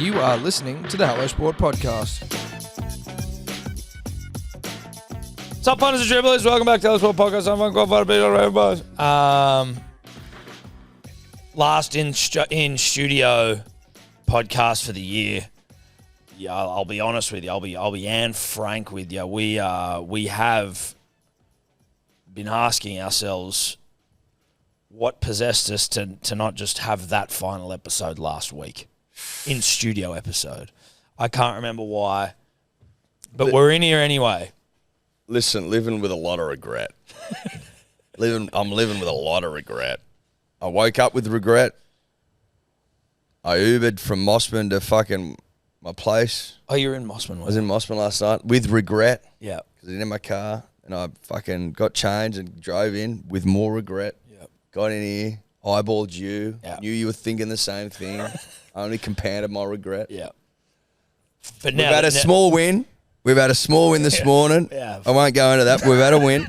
You are listening to the Hello Sport Podcast. What's up, punters and dribblers? Welcome back to the Hello Sport Podcast. I'm Uncle Last in studio podcast for the year. Yeah, I'll be honest with you. I'll be and frank with you. We have been asking ourselves what possessed us to not just have that final episode last week. In studio episode. I can't remember why, but we're in here anyway. Listen, living with a lot of regret. I'm living with a lot of regret. I woke up with regret. I Ubered from Mossman to fucking my place. Oh, you're in Mossman. I was in Mossman last night with regret. Yeah. Because I didn't have my car, and I fucking got changed and drove in with more regret. Yep. Got in here, eyeballed you, Yep. knew you were thinking the same thing. I only compounded my regret. Yeah. But We've had a small win. We've had a small win this morning. Yeah. I won't go into that. We've had a win.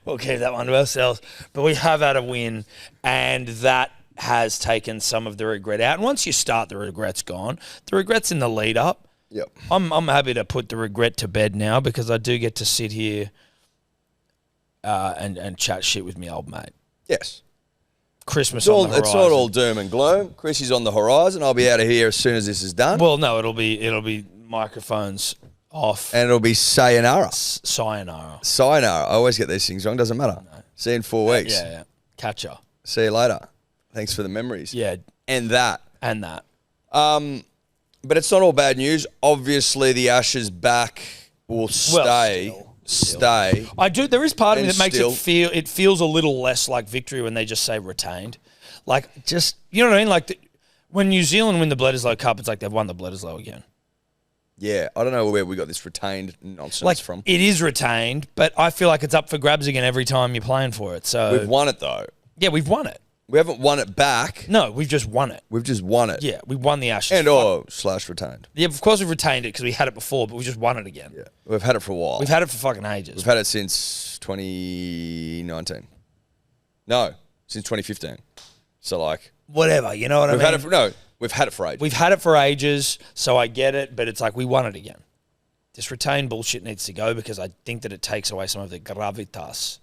We'll keep that one to ourselves. But we have had a win, and that has taken some of the regret out. And once you start, the regret's gone. The regret's in the lead up. Yep. I'm happy to put the regret to bed now because I do get to sit here and chat shit with me old mate. Yes. Christmas on the horizon. It's not all doom and gloom. Chrissy's on the horizon. I'll be out of here as soon as this is done. Well, no, it'll be microphones off. And it'll be sayonara. Sayonara. Sayonara. I always get these things wrong. Doesn't matter. No. See you in 4 weeks. Yeah. Catch ya. See you later. Thanks for the memories. Yeah. And that. But it's not all bad news. Obviously, the Ashes back will stay. Stay. I do. There is part of me that makes still. it feels a little less like victory when they just say retained. Like, just, you know what I mean? Like, when New Zealand win the Bledisloe Cup, it's like they've won the Bledisloe again. Yeah, I don't know where we got this retained nonsense from. It is retained, but I feel like it's up for grabs again every time you're playing for it. So we've won it, though. Yeah, we've won it. We haven't won it back. No, we've just won it. We've just won it. Yeah, we won the Ashes. And slash retained. Yeah, of course we've retained it because we had it before, but we just won it again. Yeah, we've had it for a while. We've had it for fucking ages. We've had it since 2019. No, since 2015. So, like... Whatever, you know what I mean? We've had it for ages. We've had it for ages, so I get it, but it's like we won it again. This retained bullshit needs to go because I think that it takes away some of the gravitas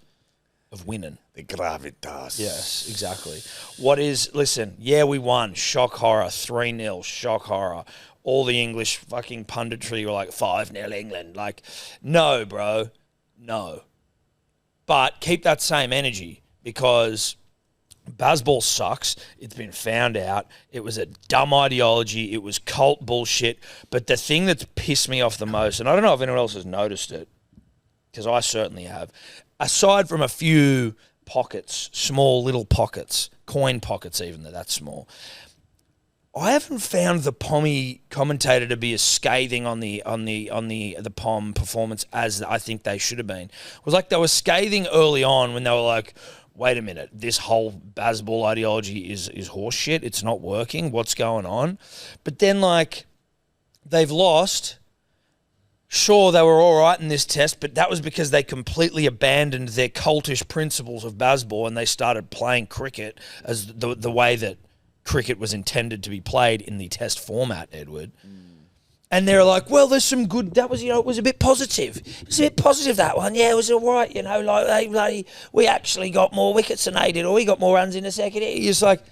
of winning. The gravitas. Yes, exactly. Listen, we won. Shock horror, 3-0, shock horror. All the English fucking punditry were like 5-0 England. Like, no, bro, no. But keep that same energy because Bazball sucks. It's been found out. It was a dumb ideology. It was cult bullshit. But the thing that's pissed me off the most, and I don't know if anyone else has noticed it, because I certainly have, aside from a few pockets, small little pockets, coin pockets even, that's small, I haven't found the Pommy commentator to be as scathing on the Pom performance as I think they should have been. It was like they were scathing early on when they were like, wait a minute, this whole Bazball ideology is horseshit. It's not working. What's going on? But then, like, they've lost. Sure, they were all right in this test, but that was because they completely abandoned their cultish principles of Bazball and they started playing cricket as the way that cricket was intended to be played in the test format, Edward. And they're like, well, there's some good, that was, it was a bit positive. It was a bit positive, that one. Yeah, it was all right, like we actually got more wickets than they did, or we got more runs in the second. You're just like,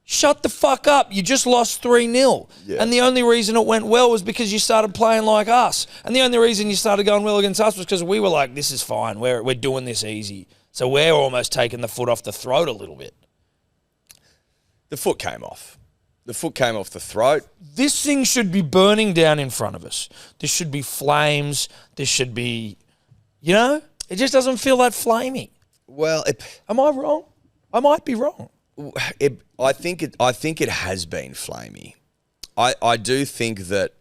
shut the fuck up. You just lost 3-0. Yeah. And the only reason it went well was because you started playing like us. And the only reason you started going well against us was because we were like, this is fine. We're doing this easy. So we're almost taking the foot off the throat a little bit. The foot came off. The foot came off the throat. This thing should be burning down in front of us. This should be flames. This should be, it just doesn't feel that flamey. Well, am I wrong? I might be wrong. I think it has been flamey. I do think that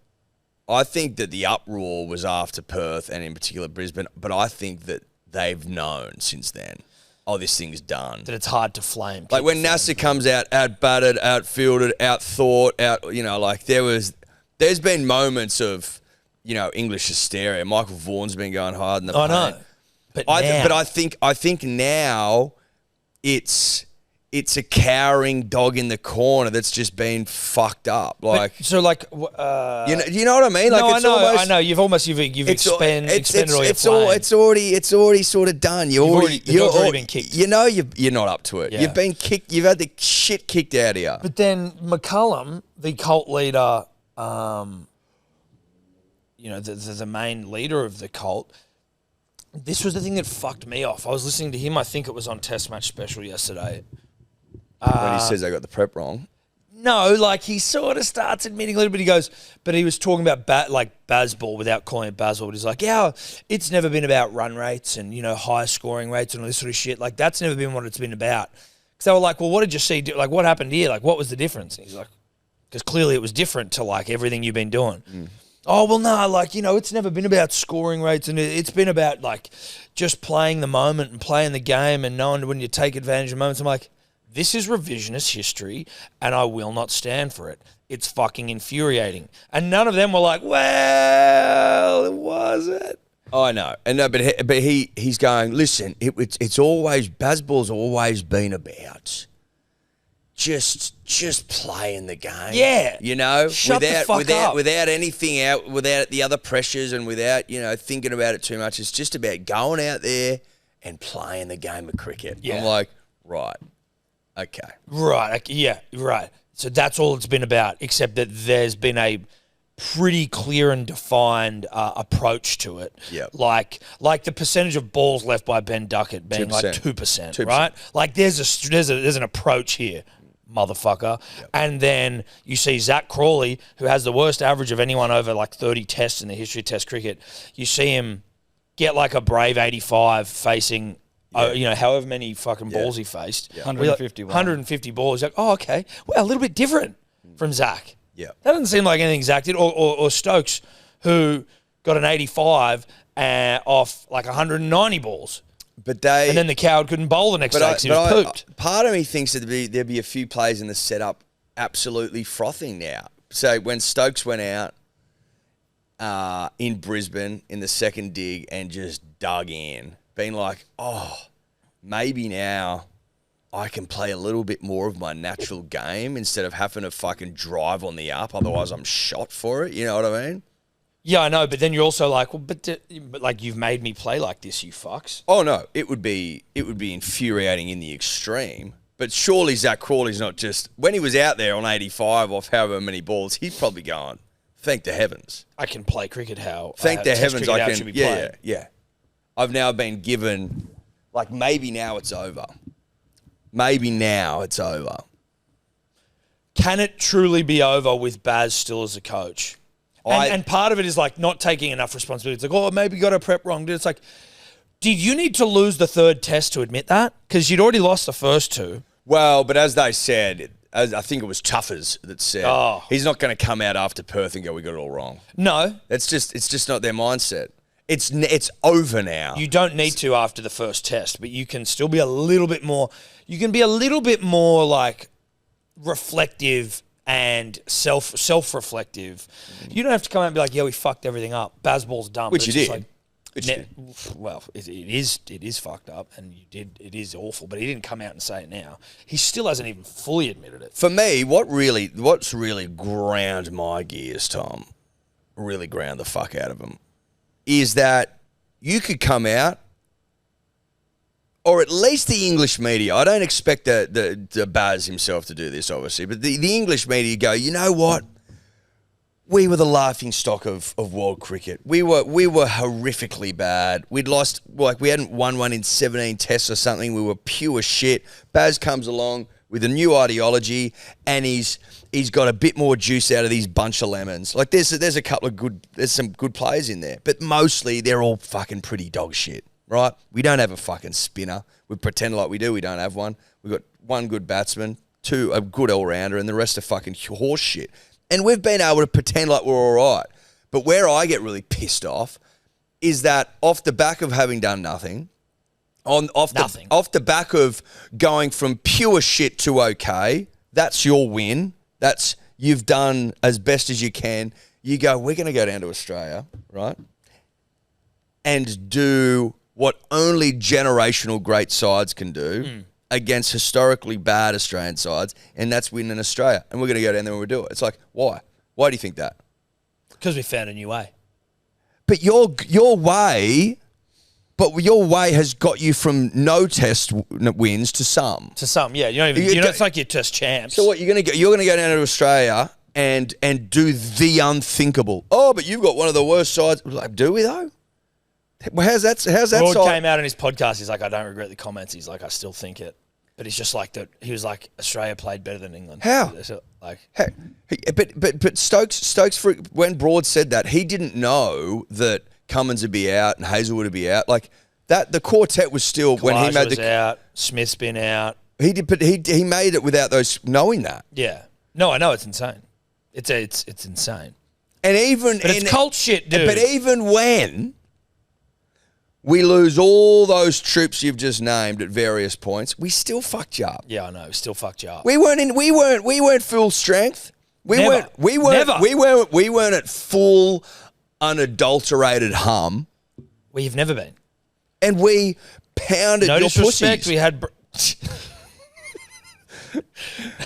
the uproar was after Perth and in particular Brisbane, but I think that they've known since then. Oh, this thing's done. That it's hard to flame. Like when Nasser comes out, out-batted, out-fielded, out-thought, there's been moments of, English hysteria. Michael Vaughan's been going hard in the paint. I know. But I think now it's it's a cowering dog in the corner that's just been fucked up. Like, you know what I mean? Like, no, it's I know. You've expended all your flame. It's already sort of done. The dog's already been kicked. You know, you're not up to it. Yeah. You've been kicked. You've had the shit kicked out of you. But then McCullum, the cult leader, the main leader of the cult, this was the thing that fucked me off. I was listening to him. I think it was on Test Match Special yesterday. When he says they got the prep wrong. No, like he sort of starts admitting a little bit. He goes, but he was talking about Bazball without calling it Bazball. But he's like, yeah, it's never been about run rates and, high scoring rates and all this sort of shit. Like, that's never been what it's been about. Because they were like, well, what did you see? Like, what happened here? Like, what was the difference? And he's like, because clearly it was different to, like, everything you've been doing. Oh, well, no, like, it's never been about scoring rates, and it's been about, like, just playing the moment and playing the game and knowing when you take advantage of moments. I'm like, this is revisionist history, and I will not stand for it. It's fucking infuriating. And none of them were like, well, was it? Oh, I know. And no, but he's going, listen, it's always, Bazball's always been about just playing the game. Yeah. Shut the fuck up. Without anything out, without the other pressures and without, thinking about it too much. It's just about going out there and playing the game of cricket. Yeah. I'm like, right. Okay. Right. Yeah, right. So that's all it's been about, except that there's been a pretty clear and defined approach to it. Yep. Like the percentage of balls left by Ben Duckett being 2%. like 2%, right? Like there's an approach here, motherfucker. Yep. And then you see Zach Crawley, who has the worst average of anyone over like 30 tests in the history of Test cricket. You see him get like a brave 85 facing however many fucking balls he faced. Yeah. 151. 150 balls. Like, oh, okay. Well, a little bit different from Zach. Yeah. That doesn't seem like anything Zach did. Or Stokes, who got an 85 off like 190 balls. And then the coward couldn't bowl the next day because he was pooped. Part of me thinks that there'd be a few plays in the setup absolutely frothing now. So when Stokes went out in Brisbane in the second dig and just dug in, being like, oh, maybe now I can play a little bit more of my natural game instead of having to fucking drive on the up. Otherwise, I'm shot for it. You know what I mean? Yeah, I know. But then you're also like, well, but like you've made me play like this, you fucks. Oh no, it would be infuriating in the extreme. But surely Zach Crawley's not just when he was out there on 85 off however many balls, he's probably going, thank the heavens. I can play cricket how. Thank the heavens I can. Yeah. I've now been given, like, maybe now it's over. Maybe now it's over. Can it truly be over with Baz still as a coach? And part of it is like not taking enough responsibility. It's like, oh, maybe you got a prep wrong. It's like, did you need to lose the third test to admit that? Because you'd already lost the first two. Well, but as they said, I think it was Tuffers that said, he's not going to come out after Perth and go, we got it all wrong. No. It's just not their mindset. It's over now. You don't need to after the first test, but you can still be a little bit more. You can be a little bit more like reflective and self-reflective. You don't have to come out and be like, yeah, we fucked everything up. Bazball's dumb. Which you did. Well, it is fucked up, and you did. It is awful, but he didn't come out and say it now. He still hasn't even fully admitted it. For me, what's really ground my gears, Tom, really ground the fuck out of him, is that you could come out, or at least the English media. I don't expect the Baz himself to do this, obviously, but the English media go, you know what? We were the laughing stock of world cricket. We were horrifically bad. We'd lost, we hadn't won one in 17 tests or something. We were pure shit. Baz comes along with a new ideology, and he's got a bit more juice out of these bunch of lemons. Like there's a couple of there's some good players in there, but mostly they're all fucking pretty dog shit, right? We don't have a fucking spinner. We pretend like we do. We don't have one. We've got one good batsman, a good all-rounder, and the rest are fucking horse shit. And we've been able to pretend like we're all right. But where I get really pissed off is that off the back of having done nothing, off the back of going from pure shit to okay, that's your win. That's you've done as best as you can. You go, we're going to go down to Australia, right? And do what only generational great sides can do against historically bad Australian sides, and that's winning Australia. And we're going to go down there and we'll do it. It's like, why? Why do you think that? Because we found a new way. But your way has got you from no test wins to some. To some, yeah. It's like you're test champs. So what, you're going to go down to Australia and do the unthinkable. Oh, but you've got one of the worst sides. Like, do we though? How's that Lord side? came out in his podcast. He's like, I don't regret the comments. He's like, I still think it. But he's just like that. He was like, Australia played better than England. How? So, like, But Stokes, when Broad said that, he didn't know that Cummins would be out and Hazelwood would be out. Like that, the quartet was still when he made out. Smith's been out. He did, but he made it without those knowing that. Yeah. No, I know it's insane. It's insane. And it's cult shit, dude. But even when we lose all those troops you've just named at various points, we still fucked you up. Yeah, I know. We still fucked you up. We weren't full strength. We weren't at full unadulterated hum. We've never been. And we pounded no your disrespect, pussies. We had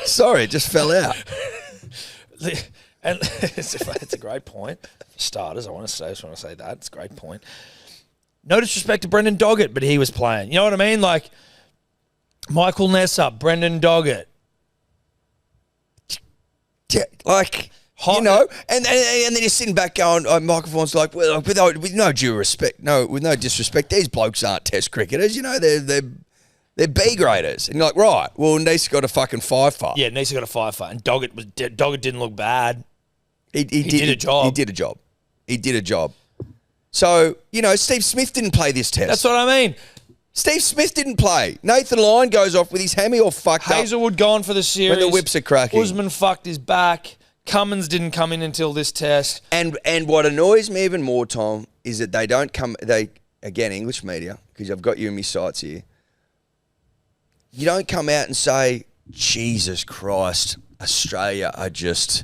Sorry, it just fell out. And it's a great point. For starters, I just want to say that. It's a great point. No disrespect to Brendan Doggett, but he was playing. You know what I mean? Like, Michael Nessa, Brendan Doggett. Yeah, like, you know, and then you're sitting back going, Michael Vaughan's like, well, with no due respect, with no disrespect, these blokes aren't test cricketers, you know, they're B graders. And you're like, right, well, Nisa got a fucking 5-for. Yeah, Nisa got a 5-for, and Doggett didn't look bad. He did a job. He did a job. So, you know, Steve Smith didn't play this test. That's what I mean. Steve Smith didn't play. Nathan Lyon goes off with his hammy all fucked up. Hazelwood gone for the series. When the whips are cracking. Usman fucked his back. Cummins didn't come in until this test. And what annoys me even more, Tom, is that they don't come... Again, English media, because I've got you in my sights here. You don't come out and say, Jesus Christ, Australia are just...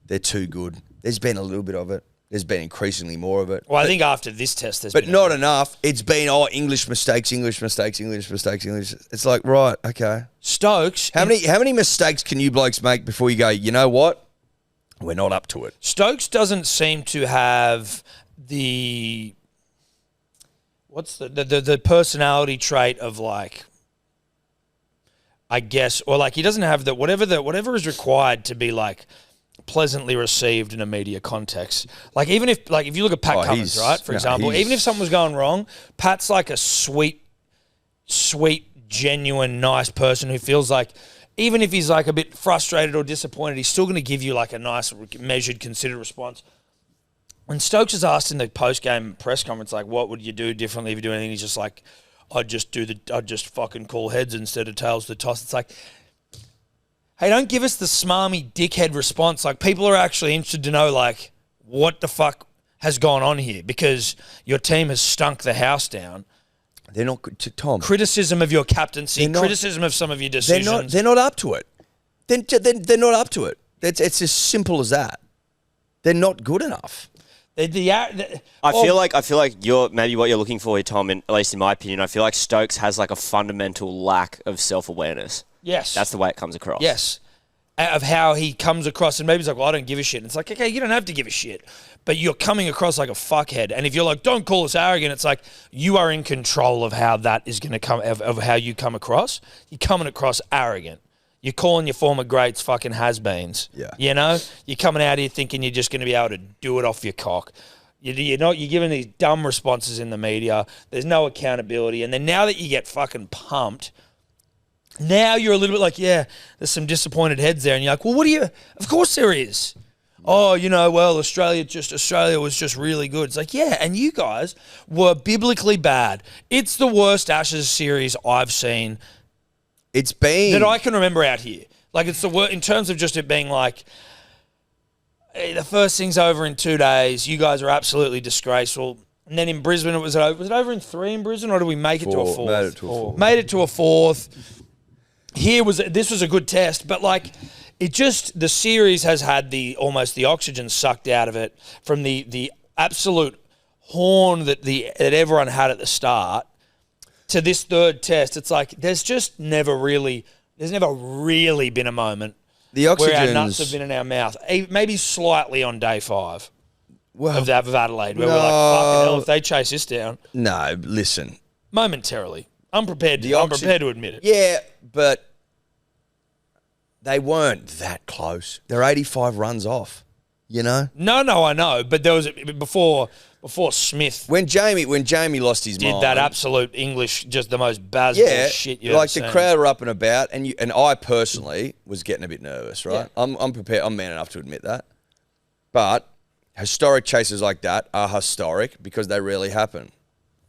They're too good. There's been a little bit of it. There's been increasingly more of it. Well, I think after this test, there's but been... not enough. It's been, English mistakes. It's like, right, okay. Stokes... How many mistakes can you blokes make before you go, you know what? We're not up to it. Stokes doesn't seem to have the... What's the personality trait of, like... I guess... Or, like, he doesn't have the... Whatever is required to be, like... pleasantly received in a media context. Like, even if you look at Pat Cummins, right, for example, even if something was going wrong, Pat's like a sweet, genuine, nice person who feels like even if he's like a bit frustrated or disappointed, he's still going to give you like a nice, measured, considered response. When Stokes is asked in the post-game press conference, like, what would you do differently if you do anything? He's just like, I'd just fucking call heads instead of tails to the toss. It's like, hey, don't give us the smarmy dickhead response. Like, people are actually interested to know, like, what the fuck has gone on here because your team has stunk the house down. They're not good to Tom. Criticism of your captaincy, criticism of some of your decisions. They're not up to it. They're not up to it. It's as simple as that. They're not good enough. I feel like you're maybe what you're looking for here, Tom, at least in my opinion. I feel like Stokes has like a fundamental lack of self-awareness. Yes. That's the way it comes across. Yes. Of how he comes across. And maybe he's like, well, I don't give a shit. And it's like, okay, you don't have to give a shit. But you're coming across like a fuckhead. And if you're like, don't call us arrogant, it's like, you are in control of how that is going to come, of how you come across. You're coming across arrogant. You're calling your former greats fucking has-beens. Yeah. You know? You're coming out here thinking you're just going to be able to do it off your cock. You're giving these dumb responses in the media. There's no accountability. And then now that you get fucking pumped, now you're a little bit like, yeah, there's some disappointed heads there. And you're like, well, of course there is. Oh, you know, well, Australia was just really good. It's like, yeah, and you guys were biblically bad. It's the worst Ashes series I've seen. It's been... that I can remember out here. Like, it's the worst, in terms of just it being like, hey, the first thing's over in 2 days. You guys are absolutely disgraceful. And then in Brisbane, was it over in 3 in Brisbane, or did we make it to a fourth? Made it to a fourth. This was a good test, but like, the series has had almost the oxygen sucked out of it from the absolute horn that everyone had at the start. to this third test, it's like there's never really been a moment The where our nuts oxygen's have been in our mouth. Maybe slightly on day 5 well, of Adelaide, where we're like, fucking hell, if they chase this down. no. Listen, Momentarily. I'm prepared to admit it. yeah, but they weren't that close. They're 85 runs off. You know. No, I know. But there was before Smith When Jamie lost his did mind, that absolute English, just the most basball shit you like ever the seen. crowd were up and about, and I personally was getting a bit nervous. Right, Yeah. I'm prepared. I'm man enough to admit that. But historic chases like that are historic because they rarely happen.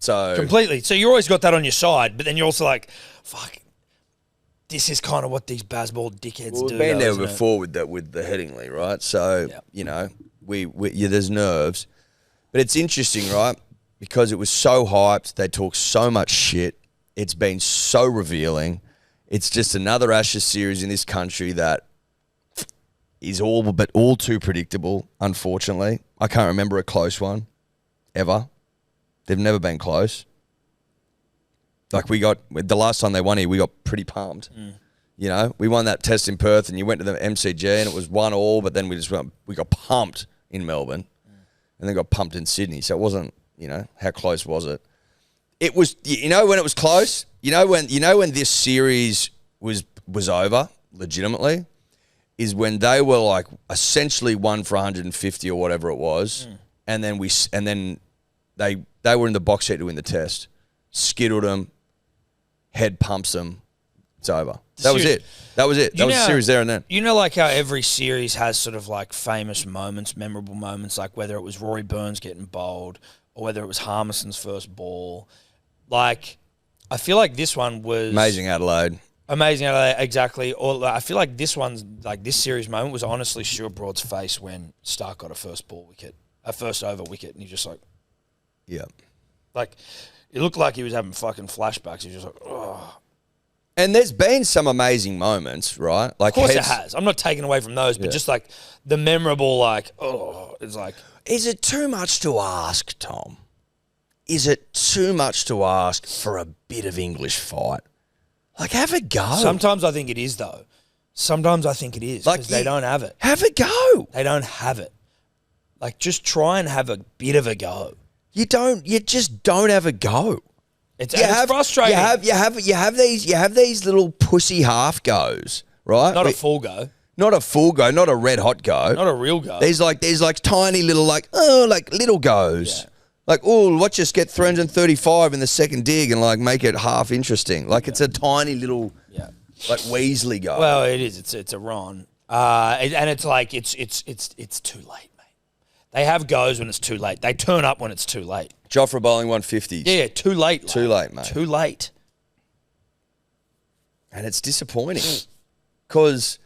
So Completely. So you always got that on your side, but then you're also like, fuck, this is kind of what these basball dickheads do. we've been there isn't it? before with the Headingley, right? So you know, there's nerves, but it's interesting, right? Because it was so hyped, they talk so much shit. It's been so revealing. It's just another Ashes series in this country that is all too predictable. Unfortunately, I can't remember a close one ever. They've never been close. Like the last time they won here, we got pretty pumped. You know, we won that test in Perth, and you went to the MCG, and it was 1-1. But then we got pumped in Melbourne, and then got pumped in Sydney. So it wasn't, you know, how close was it? It was, you know, when it was close. You know when this series was over legitimately, is when they were like essentially 1 for 150 or whatever it was, and then they were in the box seat to win the test, skittled them, head pumps them, it's over. That was it. That was the series there and then. You know, like how every series has sort of like famous moments, memorable moments, like whether it was Rory Burns getting bowled or whether it was Harmison's first ball. Like, I feel like this one was Amazing Adelaide, exactly. Or I feel like this series moment was honestly Stuart Broad's face when Stark got a first over wicket, and he just like, yeah. like, it looked like he was having fucking flashbacks. He was just like, oh. And there's been some amazing moments, right? Like, Of course it has. I'm not taking away from those, but just like the memorable, like, oh, it's like. Is it too much to ask, Tom? Is it too much to ask for a bit of English fight? Like, have a go. Sometimes I think it is, though. Sometimes I think it is, Like, because they don't have it. Have a go. They don't have it. Like, just try and have a bit of a go. You just don't have a go. It's frustrating. You have these little pussy half goes, right? Not a full go. Not a full go, not a red hot go. Not a real go. There's like tiny little little goes. Yeah. Like, oh, let's just get 335 in the second dig and like make it half interesting. Like it's a tiny little like Weasley go. Well, it is. It's a Ron. And it's like it's too late, mate. They have goes when it's too late. They turn up when it's too late. Joffre bowling 150s. Yeah, too late. Lad. Too late, mate. Too late. And it's disappointing because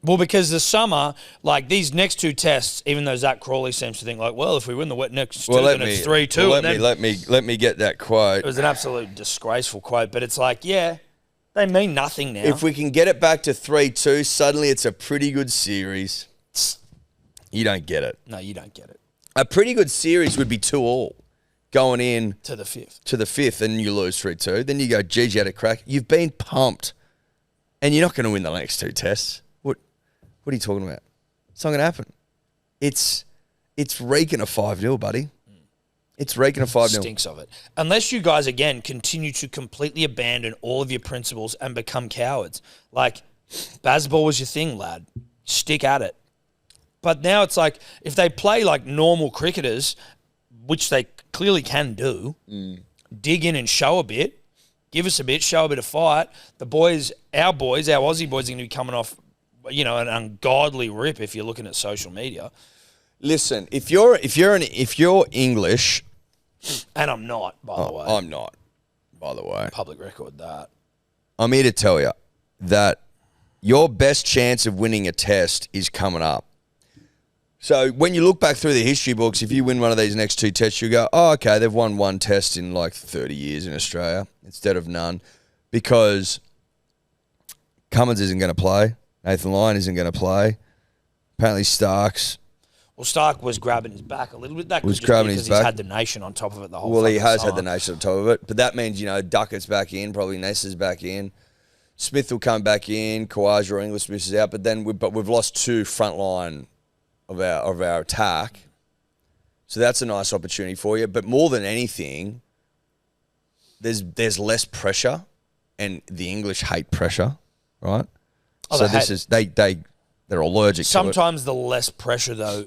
the summer, like these next two tests, even though Zach Crawley seems to think like, well, if we win the next two, then it's 3-2. Let me get that quote. It was an absolute disgraceful quote, but it's like, yeah, they mean nothing now. If we can get it back to 3-2, suddenly it's a pretty good series. You don't get it. No, you don't get it. A pretty good series would be 2-2 going in To the fifth. and you lose 3-2. Then you go, geez, you had a crack. You've been pumped, and you're not going to win the next two tests. What are you talking about? It's not going to happen. It's reeking of 5-0, buddy. It's reeking of 5-0. Stinks of it. Unless you guys, again, continue to completely abandon all of your principles and become cowards. Like, baseball was your thing, lad. Stick at it. But now it's like, if they play like normal cricketers, which they clearly can do, dig in and show a bit, give us a bit, show a bit of fight. Our Aussie boys are going to be coming off, you know, an ungodly rip if you're looking at social media. Listen, if you're English, and I'm not, by the way. I'm not, by the way. Public record that. I'm here to tell you that your best chance of winning a test is coming up. So when you look back through the history books, if you win one of these next two tests, you go, oh, okay, they've won one test in like 30 years in Australia instead of none, because Cummins isn't going to play. Nathan Lyon isn't going to play. Apparently Starks. Well, Stark was grabbing his back a little bit. That Was could just grabbing be his because he's back. had the nation on top of it the whole Well, he fucking has time. had the nation on top of it, but that means Duckett's back in, probably Nasa's back in, Smith will come back in, Kawaja or English Smith is out, but we've lost two front line of our attack, so that's a nice opportunity for you. But more than anything, there's less pressure, and the English hate pressure, right? Oh, so they're allergic to it. Sometimes the less pressure, though,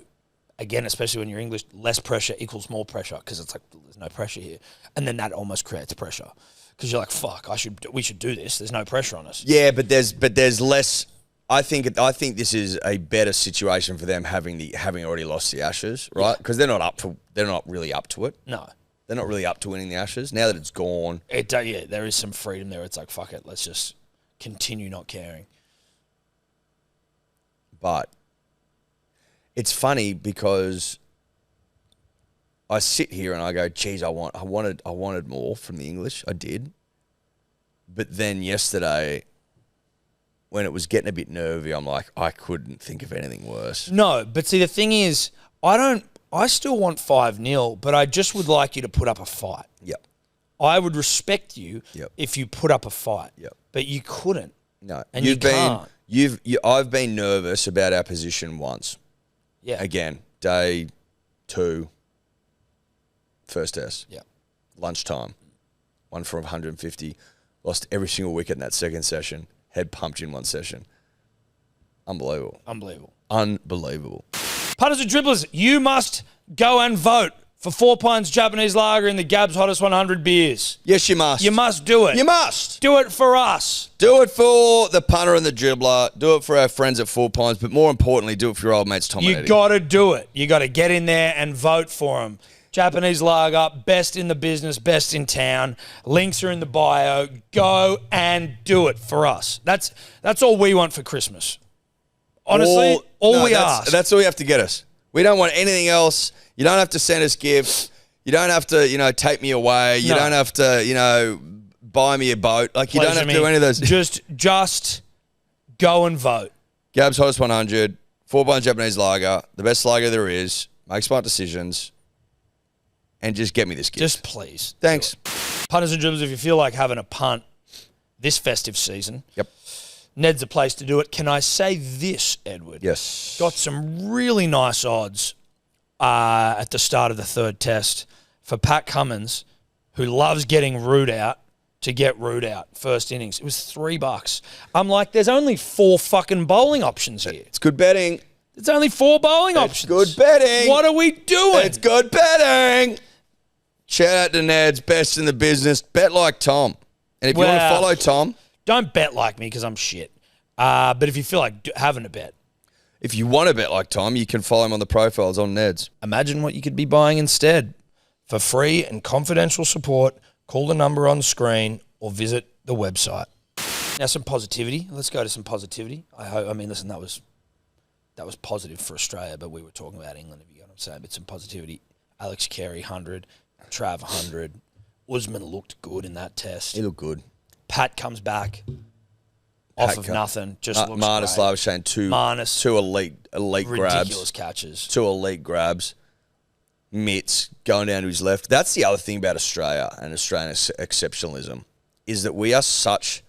again, especially when you're English, less pressure equals more pressure because it's like there's no pressure here, and then that almost creates pressure because you're like, fuck, we should do this. There's no pressure on us. Yeah, but there's less. I think this is a better situation for them having already lost the Ashes, right? Because they're not really up to it. No, They're not really up to winning the Ashes now that it's gone. there is some freedom there. It's like, fuck it, let's just continue not caring. But it's funny because I sit here and I go, geez, I wanted more from the English. I did. But then yesterday, when it was getting a bit nervy, I'm like, I couldn't think of anything worse. No, but see, the thing is, I still want 5-0, but I just would like you to put up a fight. Yep. I would respect you if you put up a fight. Yep. But you couldn't. No. And you can't. I've been nervous about our position once. Yeah. Again, day 2, first test. Yeah. Lunchtime. 1 for 150. Lost every single wicket in that second session. Head pumped in one session. Unbelievable. Unbelievable. Punters and dribblers, you must go and vote for 4 Pints Japanese Lager in the Gab's Hottest 100 beers. Yes, you must. You must do it. You must. Do it for us. Do it for the punter and the dribbler. Do it for our friends at 4 Pines. But more importantly, do it for your old mates Tom and You Eddie. got to do it. You got to get in there and vote for them. Japanese Lager, best in the business, best in town. Links are in the bio. Go and do it for us. That's all we want for Christmas. Honestly, all we ask. That's all you have to get us. We don't want anything else. You don't have to send us gifts. You don't have to, take me away. You don't have to, buy me a boat. Like, you don't have to do any of those. Just go and vote. Gab's Hottest 100, 4 Pine Japanese Lager, the best lager there is. Make smart decisions. And just get me this gift. Just please. Thanks. Punters and dribblers, if you feel like having a punt this festive season, Yep. Ned's the place to do it. Can I say this, Edward? Yes. Got some really nice odds at the start of the third test for Pat Cummins, who loves getting Root out, to get Root out first innings. It was $3. I'm like, there's only 4 fucking bowling options here. It's good betting. There's only 4 bowling options. Good betting. What are we doing? It's good betting. Shout out to Ned's, best in the business. Bet like Tom. And if you want to follow Tom, don't bet like me because I'm shit. But if you feel like having a bet, if you want to bet like Tom, you can follow him on the profiles on Ned's. Imagine what you could be buying instead. For free and confidential support, call the number on screen or visit the website. Now, some positivity. Let's go to some positivity. Listen, that was positive for Australia, but we were talking about England, if you get what I'm saying. But some positivity. Alex Carey, 100. Trav, 100. Usman looked good in that test. He looked good. Pat comes back off of nothing. Just looks Marnus great. Labuschagne, two elite grabs. Ridiculous catches. 2 elite grabs. Mitts going down to his left. That's the other thing about Australia and Australian exceptionalism is that we are such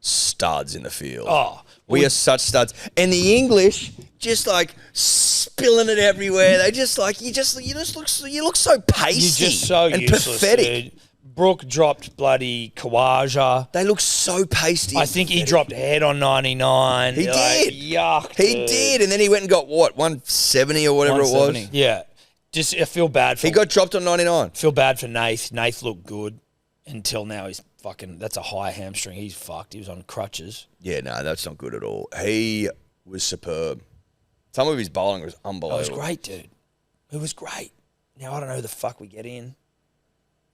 studs in the field. Oh, we are such studs. And the English just like spilling it everywhere. They just like you look so pasty. You're just so and useless, pathetic. dude. Brooke dropped bloody Kawaja. They look so pasty. I think he dropped head on 99. He did. Yuck. He dude. did, and then he went and got what, 170 or whatever it was. Yeah. Just I feel bad for He got dropped on 99. Feel bad for Nath. Nath looked good until now. He's fucking. That's a high hamstring. He's fucked. He was on crutches. Yeah, no, that's not good at all. He was superb. Some of his bowling was unbelievable. It was great, dude. It was great. Now I don't know who the fuck we get in.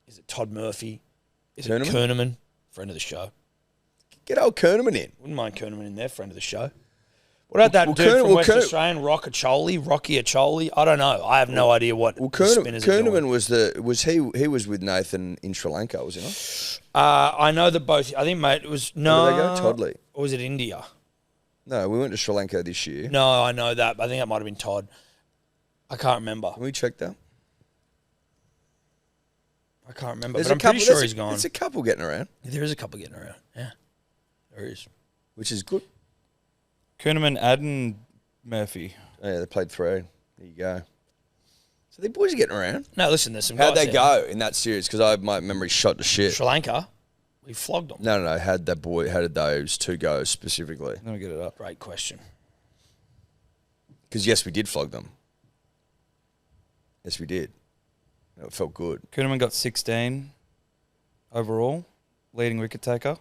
Is it Todd Murphy? Is it Kerneman? Friend of the show. Get old Kerneman in. Wouldn't mind Kerneman in there, friend of the show. What about that dude from West Australian, Rocky Acholi? I don't know. I have no idea what the spinners are doing. Kerneman he was with Nathan in Sri Lanka, was he not? I know that both. I think, mate, it was Where did they go? Toddley. Or was it India? No, we went to Sri Lanka this year. No, I know that. I think that might have been Todd. I can't remember. Can we check that? I can't remember, but I'm pretty sure he's gone. There's a couple getting around. There is a couple getting around. Yeah, there is. Which is good. Kuhneman, Adden, Murphy. Oh, yeah, they played 3. There you go. So the boys are getting around. No, listen, there's some How'd guys they there. go in that series? Because my memory shot to shit. Sri Lanka, we flogged them. No. How did those 2 go specifically? Let me get it up. Great question. Because, yes, we did flog them. Yes, we did. It felt good. Kuhneman got 16 overall, leading wicket taker.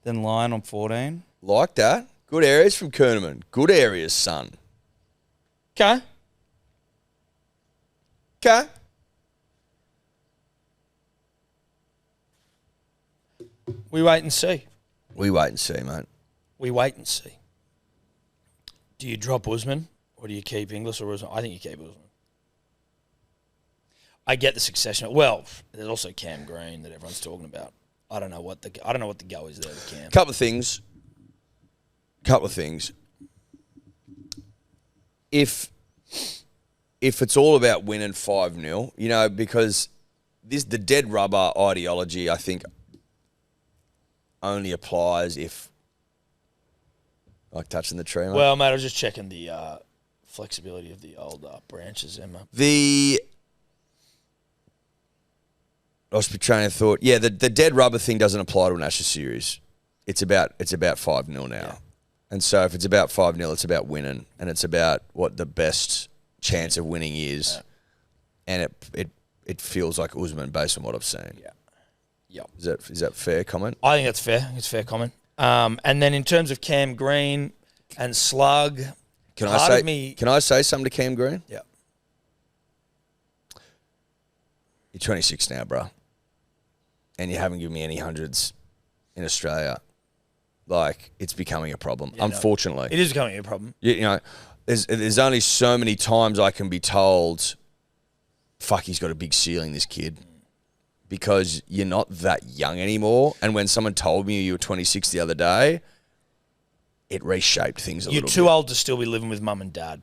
Then Lyon on 14. Like that. Good areas from Kuhneman. Good areas, son. Okay. Okay. We wait and see. We wait and see, mate. We wait and see. Do you drop Usman or do you keep Inglis or Usman? I think you keep Usman. I get the succession. Well, there's also Cam Green that everyone's talking about. I don't know what the go is there with Cam. Couple of things. If it's all about winning 5-0, because the dead rubber ideology, I think, only applies if, like touching the tree, mate. Well, mate, I was just checking the flexibility of the old branches, Emma. I was trying to thought. Yeah, the dead rubber thing doesn't apply to an Ashes series. It's about 5-0 now, Yeah. and so if it's about 5-0, it's about winning, and it's about what the best chance of winning is, and it feels like Usman based on what I've seen. Yeah. Yep. Is that fair comment? I think that's fair. It's a fair comment. And then in terms of Cam Green and Slug, Can I say something to Cam Green? Yeah. You're 26 now, bro, and you haven't given me any hundreds in Australia. Like, it's becoming a problem, unfortunately. It is becoming a problem. There's only so many times I can be told, fuck, he's got a big ceiling, this kid, because you're not that young anymore. And when someone told me you were 26 the other day, it reshaped things a little bit. You're too old to still be living with mum and dad.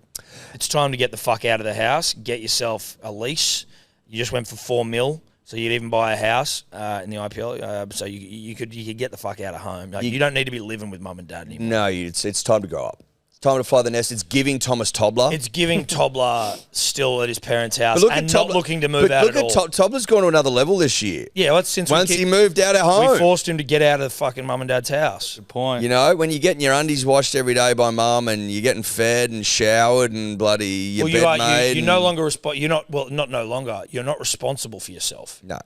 It's time to get the fuck out of the house, get yourself a lease. You just went for $4 million, so you'd even buy a house in the IPL. So you could get the fuck out of home. You don't need to be living with mum and dad anymore. No, it's time to grow up. It's time to fly the nest. It's giving Thomas Tobler. It's giving Tobler still at his parents' house and not looking to move out at all. Tobler's gone to another level this year. Yeah, well, since once he moved out of home, we forced him to get out of the fucking mum and dad's house. Good point. when you're getting your undies washed every day by mum and you're getting fed and showered and bloody your bed made. You no longer You're not responsible for yourself. No,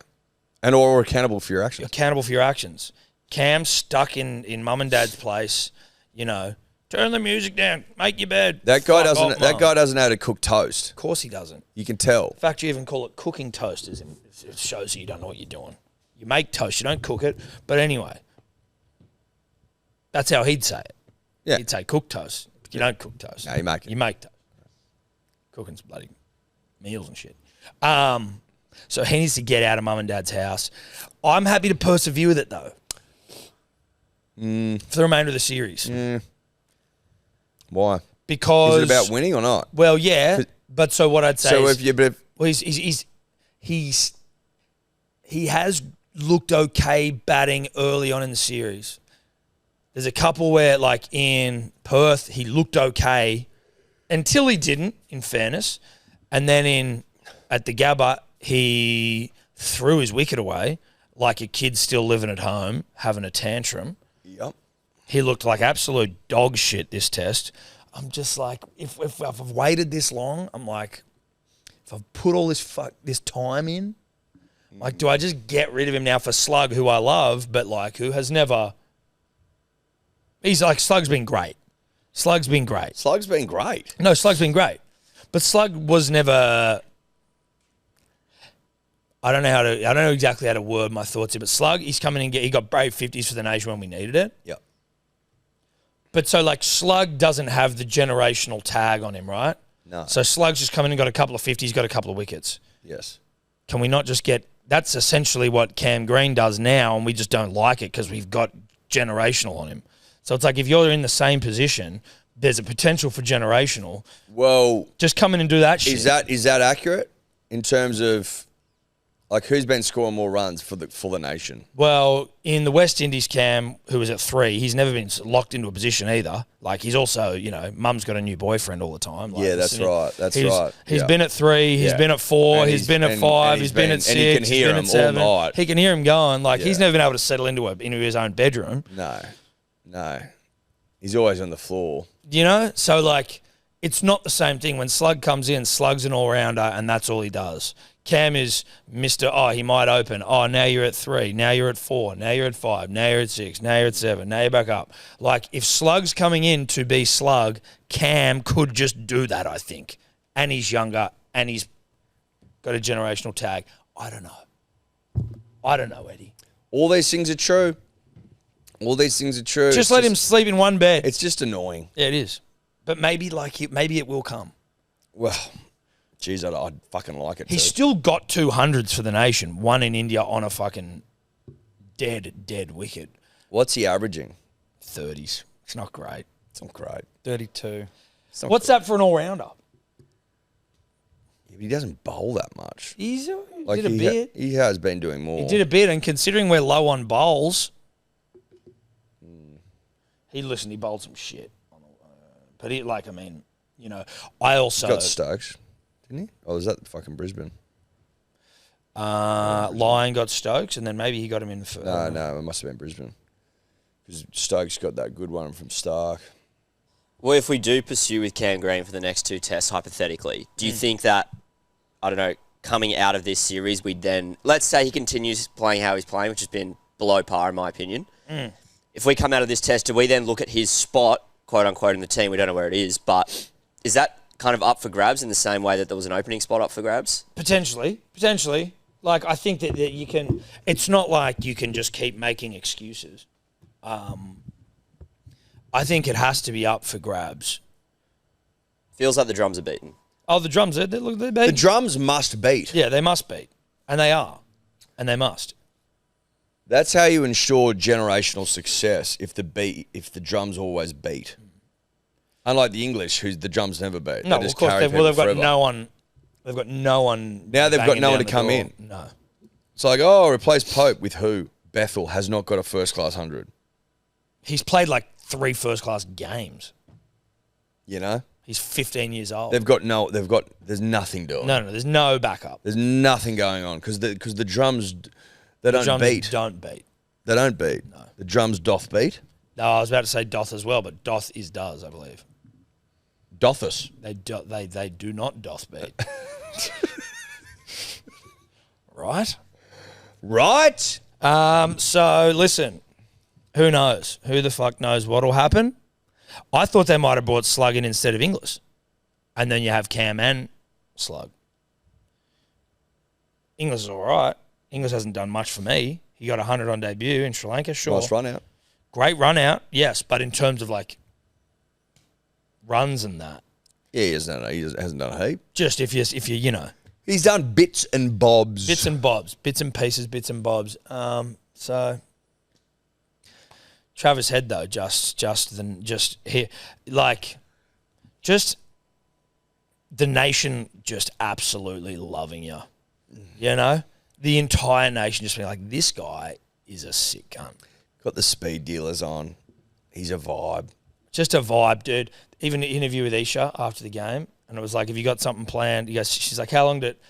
or accountable for your actions. You're accountable for your actions. Cam's stuck in mum and dad's place. Turn the music down. Make your bed. That guy doesn't know how to cook toast. Of course he doesn't. You can tell. In fact, you even call it cooking toast. It shows you don't know what you're doing. You make toast. You don't cook it. But anyway, that's how he'd say it. Yeah. He'd say cook toast. You don't cook toast. No, you make it. You make toast. Cooking's bloody meals and shit. So he needs to get out of mum and dad's house. I'm happy to persevere with it, though. For the remainder of the series. Why? Because... Is it about winning or not? Well, yeah. But so what I'd say well, he has looked okay batting early on in the series. There's a couple where, like in Perth, he looked okay until he didn't, in fairness. And then at the Gabba, he threw his wicket away like a kid still living at home, having a tantrum. Yep. He looked like absolute dog shit this test. I'm just like, if I've waited this long, I'm like, if I've put all this time in, like, do I just get rid of him now for Slug, who I love, but like, who has never... He's like, Slug's been great. Slug's been great. Slug's been great. No, Slug's been great. But Slug was never... I don't know exactly how to word my thoughts here, but Slug, he's coming in, he got brave 50s for the nation when we needed it. Yep. But so, like, Slug doesn't have the generational tag on him, right? No. So Slug's just come in and got a couple of 50s, got a couple of wickets. Yes. Can we not just get... That's essentially what Cam Green does now, and we just don't like it because we've got generational on him. So it's like, if you're in the same position, there's a potential for generational. Well, Just come in and do that shit. is that accurate in terms of like who's been scoring more runs for the nation? Well, in the West Indies, Cam, who was at 3, he's never been locked into a position either. Like, he's also, mum's got a new boyfriend all the time. Like, Yeah, that's right. That's right. He's Yeah. been at 3, he's Yeah. been at 4, And he's been at and- 5, and he's been at 6, and he can hear he's been him at 7. all night. He can hear him going. Like, he's Yeah. never been able to settle into his own bedroom. No. He's always on the floor. So, like, it's not the same thing. When Slug comes in, Slug's an all-rounder, and that's all he does. Cam is he might open. Oh, now you're at 3. Now you're at 4. Now you're at 5. Now you're at 6. Now you're at 7. Now you're back up. Like, if Slug's coming in to be Slug, Cam could just do that, I think. And he's younger, and he's got a generational tag. I don't know, Eddie. All these things are true. Just let him sleep in one bed. It's just annoying. Yeah, it is. But maybe it will come. Well, geez, I'd fucking like it. He's too. still got 200s for the nation. One in India on a fucking dead wicket. What's he averaging? 30s. It's not great. It's not great. 32. What's that for an all-rounder? Yeah, but he doesn't bowl that much. He Like did a bit. He has been doing more. He did a bit, and considering we're low on bowls, he bowled some shit. But I also... Got Stokes, didn't he? Oh, was that fucking Brisbane? Lyon got Stokes, and then maybe he got him in for... No, it must have been Brisbane. Because Stokes got that good one from Stark. Well, if we do pursue with Cam Green for the next 2 tests, hypothetically, do you think that, I don't know, coming out of this series, we'd then... Let's say he continues playing how he's playing, which has been below par, in my opinion. If we come out of this test, do we then look at his spot, quote-unquote, in the team? We don't know where it is, but is that kind of up for grabs in the same way that there was an opening spot up for grabs? Potentially. Like, I think that you can... It's not like you can just keep making excuses. I think it has to be up for grabs. Feels like the drums are beaten. Oh, the drums, they're beating. The drums must beat. Yeah, they must beat. And they are. And they must. That's how you ensure generational success. If the drums always beat, unlike the English, who the drums never beat. No, They just of course. carry They've got forever. no one. They've got no one. Now they've got banging no one down to the come door. in. No. It's like, oh, replace Pope with who? Bethel has not got a first class 100. He's played like 3 first-class games. You know, He's 15 years old. There's nothing doing. No, there's no backup. There's nothing going on because the drums, they don't Drums beat. don't beat. They don't beat. No. The drums doth beat. No, I was about to say doth as well, but doth does, I believe. Dothus. They do not doth beat. Right? Right? So listen, who knows? Who the fuck knows what'll happen? I thought they might have brought Slug in instead of Inglis. And then you have Cam and Slug. Inglis is all right. Inglis hasn't done much for me. He got 100 on debut in Sri Lanka, sure. Nice run out. Great run out, yes. But in terms of like runs and that, Yeah, he hasn't done a heap. just if you He's done bits and bobs. bits and bobs, bits and pieces, bits and bobs. So Travis Head though, just here, like, just the nation just absolutely loving you. You know, the entire nation just being like, this guy is a sick cunt. Got the speed dealers on. He's a vibe. Just a vibe, dude. Even an interview with Isha after the game, and it was like, have you got something planned? She's like, how long did it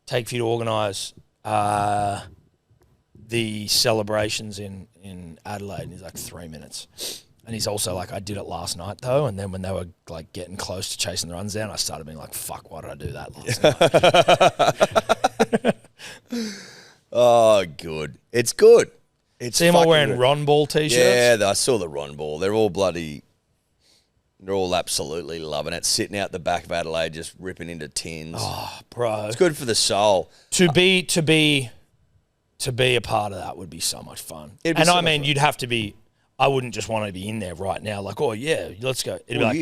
take for you to organise the celebrations in Adelaide? And he's like, 3 minutes. And he's also like, I did it last night though, and then when they were like getting close to chasing the runs down, I started being like, fuck, why did I do that last night? Oh, good. It's good. It's See them all fucking wearing good. Ron Ball t-shirts? Yeah, I saw the Ron Ball. They're all absolutely loving it. Sitting out the back of Adelaide, just ripping into tins. Oh, bro. It's good for the soul. To be a part of that would be so much fun. It'd be And so I much mean, fun. you'd have to be. I wouldn't just want to be in there right now, like, oh yeah, let's go. It'd be Well, like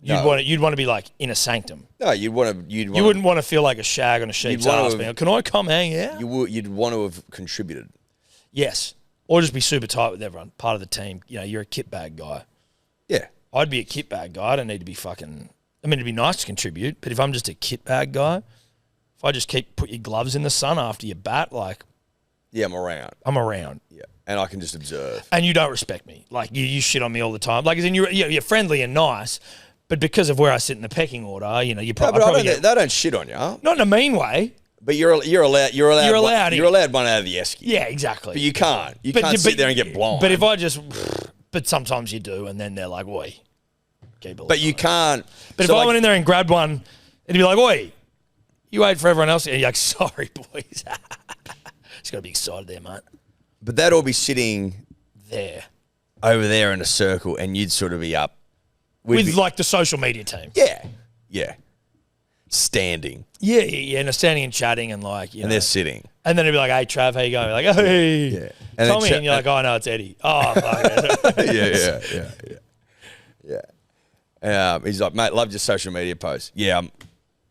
yeah. you'd want to be like in a sanctum. No, you wouldn't want to feel like a shag on a sheep's wanna ass. have- Being, can I come hang out? You'd want to have contributed. Yes, or just be super tight with everyone, part of the team. You know, you're a kit bag guy. Yeah. I'd be a kit bag guy. I don't need to be fucking. I mean, it'd be nice to contribute, but if I'm just a kit bag guy, if I just put your gloves in the sun after you bat, like, Yeah, I'm around. I'm around. Yeah, and I can just observe. And you don't respect me. Like, you shit on me all the time. Like, as in you're friendly and nice, but because of where I sit in the pecking order, you know, you No, probably but they don't shit on you. not in a mean way. But you're allowed. You're allowed one out of the esky. Yeah, exactly. But you can't. You can't sit there and get blind. But if I just, but sometimes you do, and then they're like, "Oi, keep it." But you can't. But so if I like- went in there and grabbed one, it'd be like, "Oi, you wait for everyone else." And you're like, "Sorry, boys." Just got to be excited there, mate. But they'd all be sitting There over there in a circle, and you'd sort of be up with like the social media team. yeah, standing, Yeah, and they're standing and chatting and like, you and know. they're sitting. And then it'd be like, "Hey, Trav, how you going?" Like, "Hey, Yeah. And Tommy," then and you're like, "Oh no, it's Eddie." Oh, fuck it. Yeah. He's like, mate, loved your social media post. Yeah,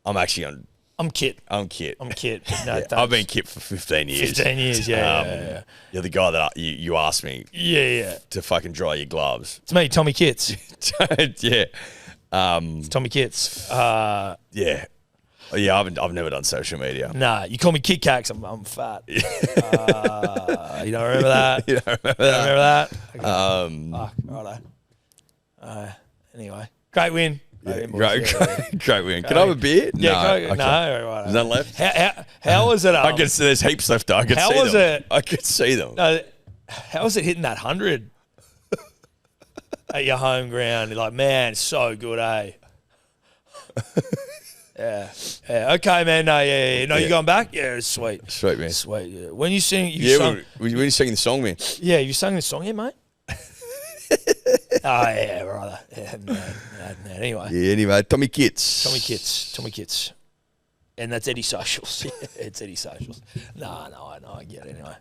I'm actually on. I'm kit. I'm Kit. I'm kit. No, Yeah, thanks. I've been Kit for 15 years. 15 years. Yeah. You're the guy that you asked me Yeah. to fucking dry your gloves. It's me, Tommy Kits. Yeah. It's Tommy Kits. Yeah. Yeah, I've never done social media. Nah, you call me Kit Kat 'cause I'm fat. You don't remember that? You don't remember You don't that? remember that? Fuck, righto. Anyway, great win. Great boys. win. Can I have a beer? Yeah, no. no, right. There's none left? How was it? I can see there's heaps left. I can How see was them. it? I can see them. No, how was it hitting that 100 at your home ground? You're like, man, it's so good, eh? Yeah. Okay, man. No, yeah. No, you going back? Yeah, it's sweet. Sweet, man. Sweet. Yeah. When you sing, When you singing the song, man. yeah, you sung this song here, mate. Oh yeah, brother. Yeah, man. Anyway, Yeah, anyway, Tommy Kits. Tommy Kits, and that's Eddie Socials. Yeah, it's Eddie Socials. No, I get it anyway.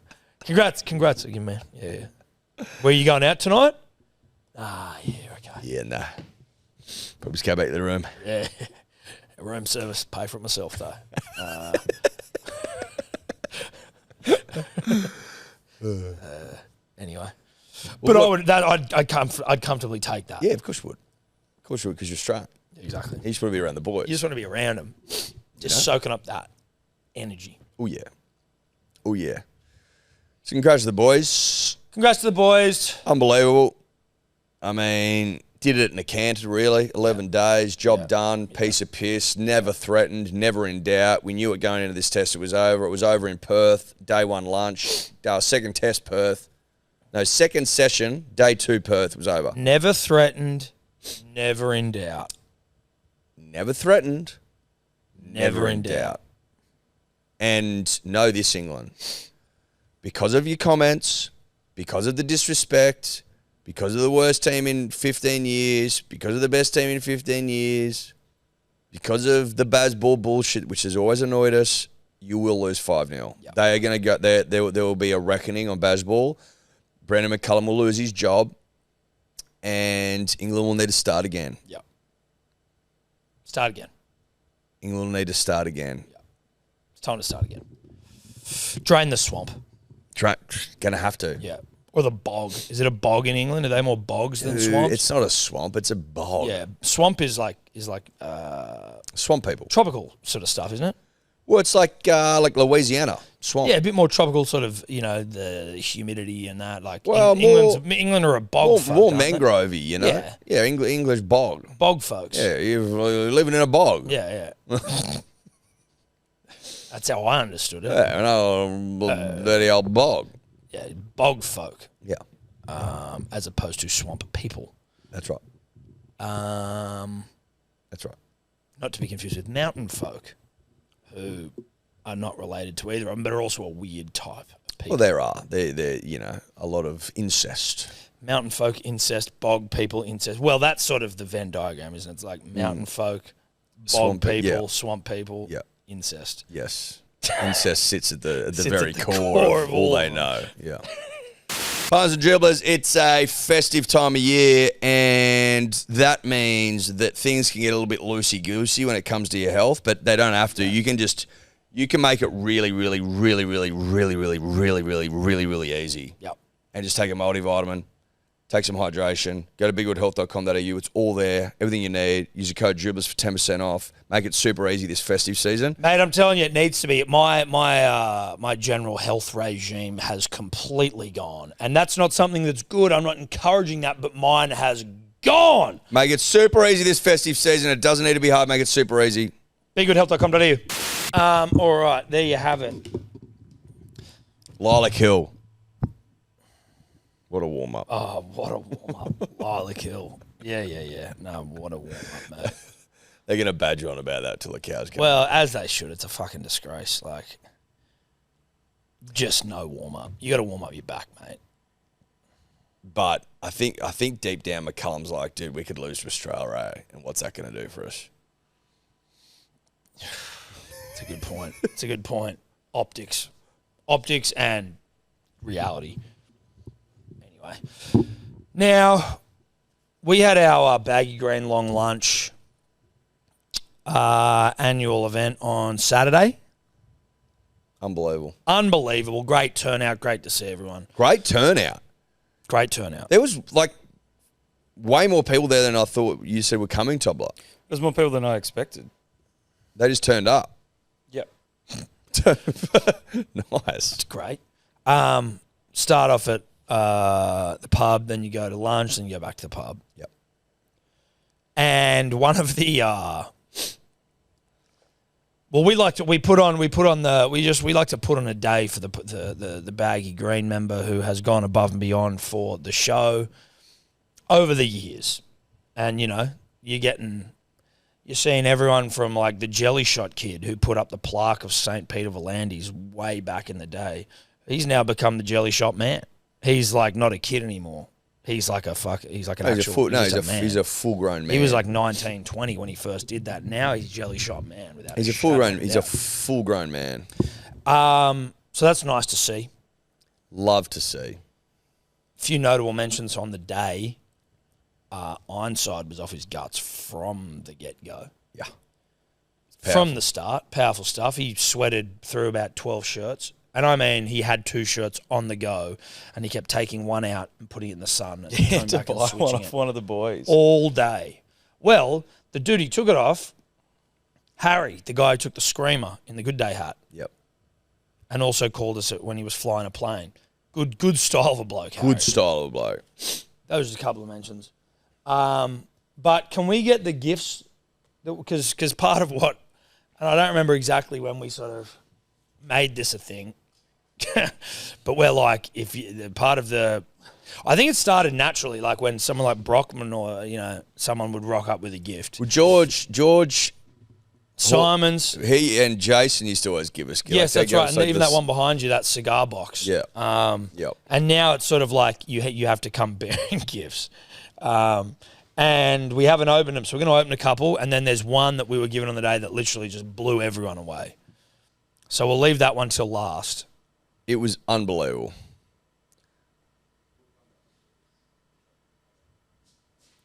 Congrats again, man. Yeah. Where you going out tonight? Yeah, okay. Yeah, nah. Probably just go back to the room. Yeah, room service. Pay for it myself though. Anyway, but I'd comfortably take that. Yeah, of course you would. Of course you would, because you're straight. Exactly. You just want to be around the boys. You just want to be around them, just soaking up that energy. Oh, yeah. Oh, yeah. So congrats to the boys. Congrats to the boys. Unbelievable. I mean, did it in a canter, really. 11 days, job done, piece of piss, never threatened, never in doubt. We knew it going into this test, it was over. It was over in Perth, day one lunch. Second test, Perth. No, second session, day two, Perth was over. Never threatened, never in doubt. Never threatened, Never in doubt. And know this, England. Because of your comments, because of the disrespect, because of the worst team in 15 years, because of the best team in 15 years, because of the Bazball bullshit, which has always annoyed us, you will lose 5-0. Yep. They are going to go there will be a reckoning on Bazball. Brendan McCullum will lose his job, and England will need to start again. Yep. Start again. England will need to start again. It's time to start again. Drain the swamp. Going to have to. Yeah. Or the bog. Is it a bog in England? Are they more bogs than swamps? It's not a swamp. It's a bog. Yeah. Swamp is like Swamp people. tropical sort of stuff, isn't it? Well, it's like Louisiana swamp. Yeah, a bit more tropical, sort of, the humidity and that. Like, Well, England are a bog folk, more aren't they? mangrovey, you know. Yeah. English bog. Bog folks. Yeah, you're living in a bog. Yeah. That's how I understood it. Yeah, an dirty old bog. Yeah, bog folk, Yeah, as opposed to swamp people. that's right. That's right. Not to be confused with mountain folk, who are not related to either of them, but are also a weird type of people. Well, there are. They're a lot of incest. Mountain folk, incest, bog people, incest. Well, that's sort of the Venn diagram, isn't it? It's like mountain folk, bog Swamp pe- people, yeah. swamp people, Yeah. incest. Yes. Incest sits at the Sits very at the core of all they know. Yeah. Punters and dribblers, it's a festive time of year, and that means that things can get a little bit loosey-goosey when it comes to your health, but they don't have to. You can make it really, really, really, really, really, really, really, really, really, really easy. Yep. And just take a multivitamin take some hydration. Go to bigwoodhealth.com.au. It's all there. Everything you need. Use your code Dribblers for 10% off. Make it super easy this festive season. Mate, I'm telling you, it needs to be. My general health regime has completely gone. And that's not something that's good. I'm not encouraging that, but mine has gone. Make it super easy this festive season. It doesn't need to be hard. Make it super easy. BigGoodHealth.com.au. All right, there you have it. Lilac Hill. What a warm-up. Oh, what a warm-up. Lilac Hill. Yeah. No, what a warm-up, mate. They're going to badger on about that till the cows come. Well, as they should. It's a fucking disgrace. Like, just no warm-up. You got to warm up your back, mate. But I think deep down McCullum's like, dude, we could lose to Australia, eh? And what's that going to do for us? It's a good point. It's a good point. Optics and reality. Anyway. Now, we had our Baggy Green Long Lunch annual event on Saturday. Unbelievable. Great turnout. Great to see everyone. Great turnout. There was like way more people there than I thought you said were coming, Tobler. There's more people than I expected. They just turned up. Yep. Nice. It's great. Start off at the pub, then you go to lunch, then you go back to the pub. Yep. And one of the we like to put on a day for the Baggy Green member who has gone above and beyond for the show over the years. And you're seeing everyone from like the Jelly Shot kid who put up the plaque of St. Peter Volandis way back in the day. He's now become the Jelly Shot man. He's like not a kid anymore. He's like he's a full grown man. He was like 19, 20 when he first did that. Now he's Jelly Shot man. He's a full grown man. So that's nice to see. Love to see. A few notable mentions on the day. Ironside was off his guts from the get-go. Yeah. From the start. Powerful stuff. He sweated through about 12 shirts. And I mean, he had 2 shirts on the go, and he kept taking one out and putting it in the sun. And He had to buy one off one of the boys. All day. Well, the dude he took it off, Harry, the guy who took the Screamer in the Good Day hat. Yep. And also called us when he was flying a plane. Good style of a bloke, Harry. Good style of a bloke. Those are a couple of mentions. But can we get the gifts? Because part of what, and I don't remember exactly when we sort of made this a thing, but we're like, I think it started naturally, like when someone like Brockman or, someone would rock up with a gift. Well, George Simons. He and Jason used to always give us gifts. Yes, that's right. And even that one behind you, that cigar box. Yeah. Yep. And now it's sort of like you have to come bearing gifts. And we haven't opened them, so we're going to open a couple. And then there's one that we were given on the day that literally just blew everyone away. So we'll leave that one till last. It was unbelievable.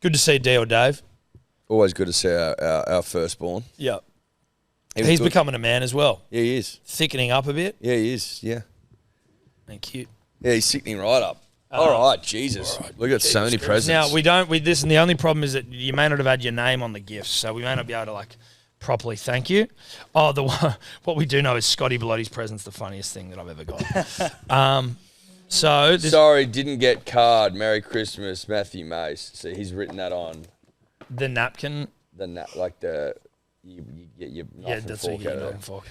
Good to see D or Dave. Always good to see our firstborn. Yeah. He's becoming a man as well. Yeah, he is. Thickening up a bit. Yeah, he is. Yeah. And cute. Yeah, he's sickening right up. All right, Jesus. All right. We've got so many presents. Now, and the only problem is that you may not have had your name on the gifts, so we may not be able to, properly thank you. Oh, what we do know is Scotty Bellotti's present's the funniest thing that I've ever got. Sorry, didn't get card. Merry Christmas, Matthew Mace. So he's written that on. The napkin. You get your knife and that's fork what you get, out knife and fork.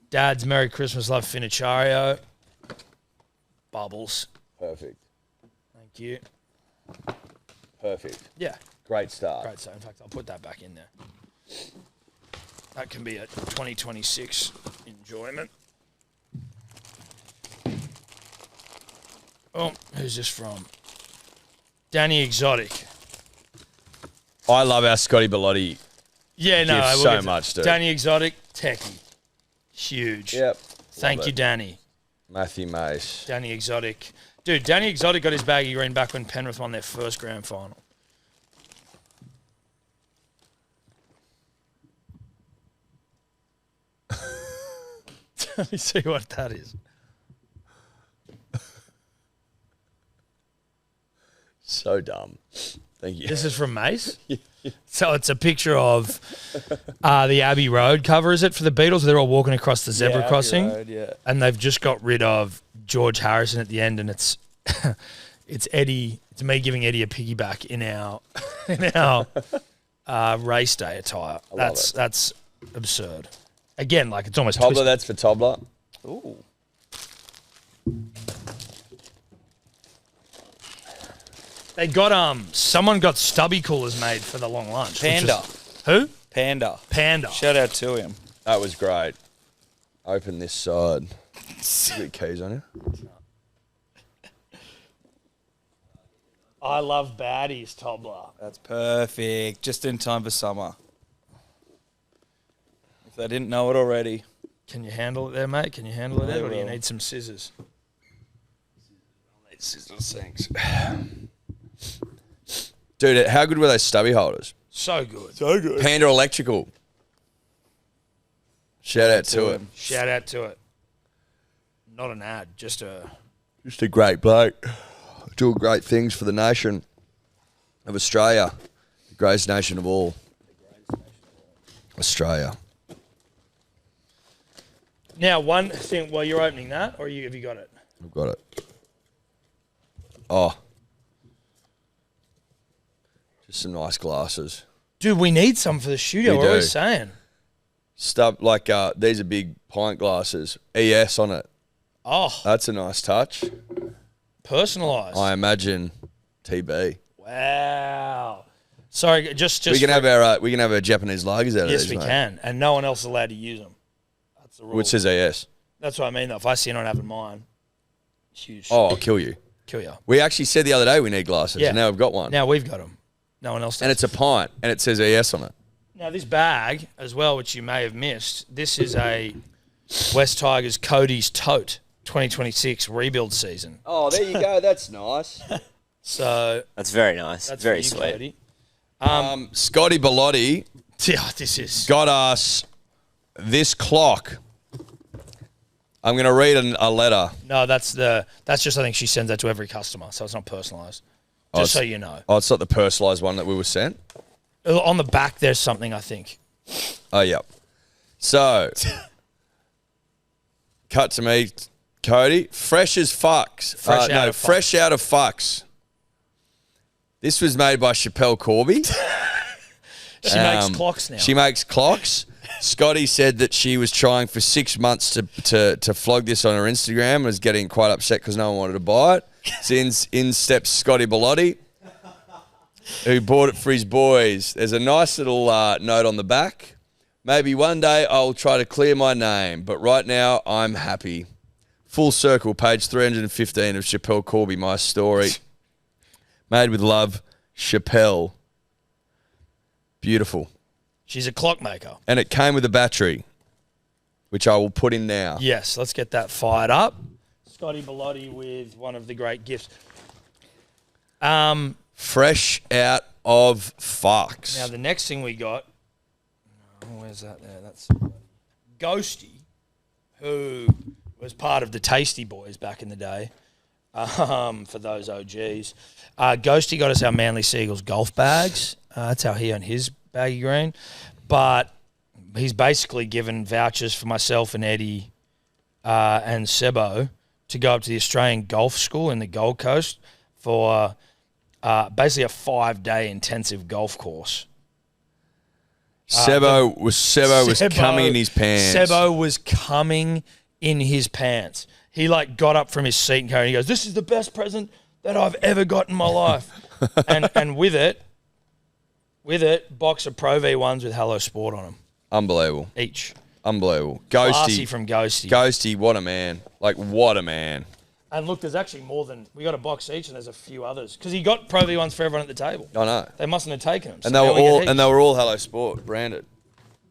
Dad's Merry Christmas, love Finichario. Bubbles. Perfect. Thank you. Perfect. Yeah. Great start. In fact, I'll put that back in there. That can be a 2026 enjoyment. Oh, who's this from? Danny Exotic. I love our Scotty Bellotti. Yeah, no, gifts so much, dude. Danny Exotic, techie. Huge. Yep. Thank you, Danny. Matthew Mace. Danny Exotic. Dude, Danny Exotic got his Baggy Green back when Penrith won their first grand final. Let me see what that is. So dumb. Thank you. This is from Mace. So it's a picture of the Abbey Road cover, is it, for the Beatles? They're all walking across the zebra Abbey crossing. Road, yeah. And they've just got rid of George Harrison at the end, and it's it's Eddie. It's me giving Eddie a piggyback in our race day attire. That's absurd. Again, like it's almost Tobler, that's for Tobler. Ooh. They got someone got stubby coolers made for the long lunch. Panda. Who? Panda. Panda. Shout out to him. That was great. Open this side. You got keys on you? I love baddies, Tobler. That's perfect. Just in time for summer. If they didn't know it already. Can you handle it there, mate? Can you handle it there, or do you will. need some scissors? I need scissors, thanks. Dude, how good were those stubby holders? So good. So good. Panda Electrical. Shout out to it. Shout out to it. Not an ad, just a... Just a great bloke. Doing great things for the nation of Australia. The greatest nation of all. Australia. Now, one thing, while you're opening that, or have you got it? I've got it. Oh. Just some nice glasses. Dude, we need some for the studio. We What are we do. saying? Stuff like these are big pint glasses. ES on it. Oh, That's a nice touch. personalised. I imagine TB. Wow. Sorry, just We can have our Japanese lagers out of yes, these, we mate. can, and no one else is allowed to use them. That's the rule. Which says ES. That's what I mean. Though, if I see anyone having mine, huge. Oh, I'll kill you. kill you. We actually said the other day we need glasses, Yeah. and now we've got one. Now we've got them. No one else does. And it's a pint, and it says ES on it. Now, this bag as well, which you may have missed, this is a West Tigers Cody's Tote 2026 rebuild season. Oh, there you go. That's nice. So That's very nice. that's Very for you, sweet. Cody. Scotty Bellotti Yeah, this is... got us this clock. I'm going to read a letter. No, that's just, I think she sends that to every customer, so it's not personalised. Oh, Just so it's- you know. Oh, it's not the personalised one that we were sent? On the back, there's something, I think. Oh, yep. So, cut to me, Cody. Fresh as fucks. Fresh out of fresh out of fucks. This was made by Chappelle Corby. She makes clocks now. She makes clocks. Scotty said that she was trying for 6 months to flog this on her Instagram and was getting quite upset because no one wanted to buy it. So in steps Scotty Bellotti, who bought it for his boys. There's a nice little note on the back. Maybe one day I'll try to clear my name, but right now I'm happy. Full circle, page 315 of Chappelle Corby, my story. Made with love, Chappelle. Beautiful. She's a clockmaker. And it came with a battery, which I will put in now. Yes, let's get that fired up. Scotty Bellotti with one of the great gifts. Fresh out of fucks. Now, the next thing we got... Oh, where's that there? That's Ghosty, who was part of the Tasty Boys back in the day, for those OGs. Ghosty got us our Manly Seagulls golf bags. That's how he earned his baggy green. But he's basically given vouchers for myself and Eddie and Sebo to go up to the Australian Golf School in the Gold Coast for basically a 5-day intensive golf course. Sebo was coming in his pants. Sebo was coming in his pants. He got up from his seat and he goes, "This is the best present that I've ever got in my life." and with it, box of Pro V1s with Hello Sport on them. Unbelievable. Each. Unbelievable. Classy Ghosty. from Ghosty. Ghosty, what a man. What a man. And look, there's actually more than... We got a box each and there's a few others. Because he got Pro V1s for everyone at the table. I know. They mustn't have taken them. And they were all Hello Sport branded.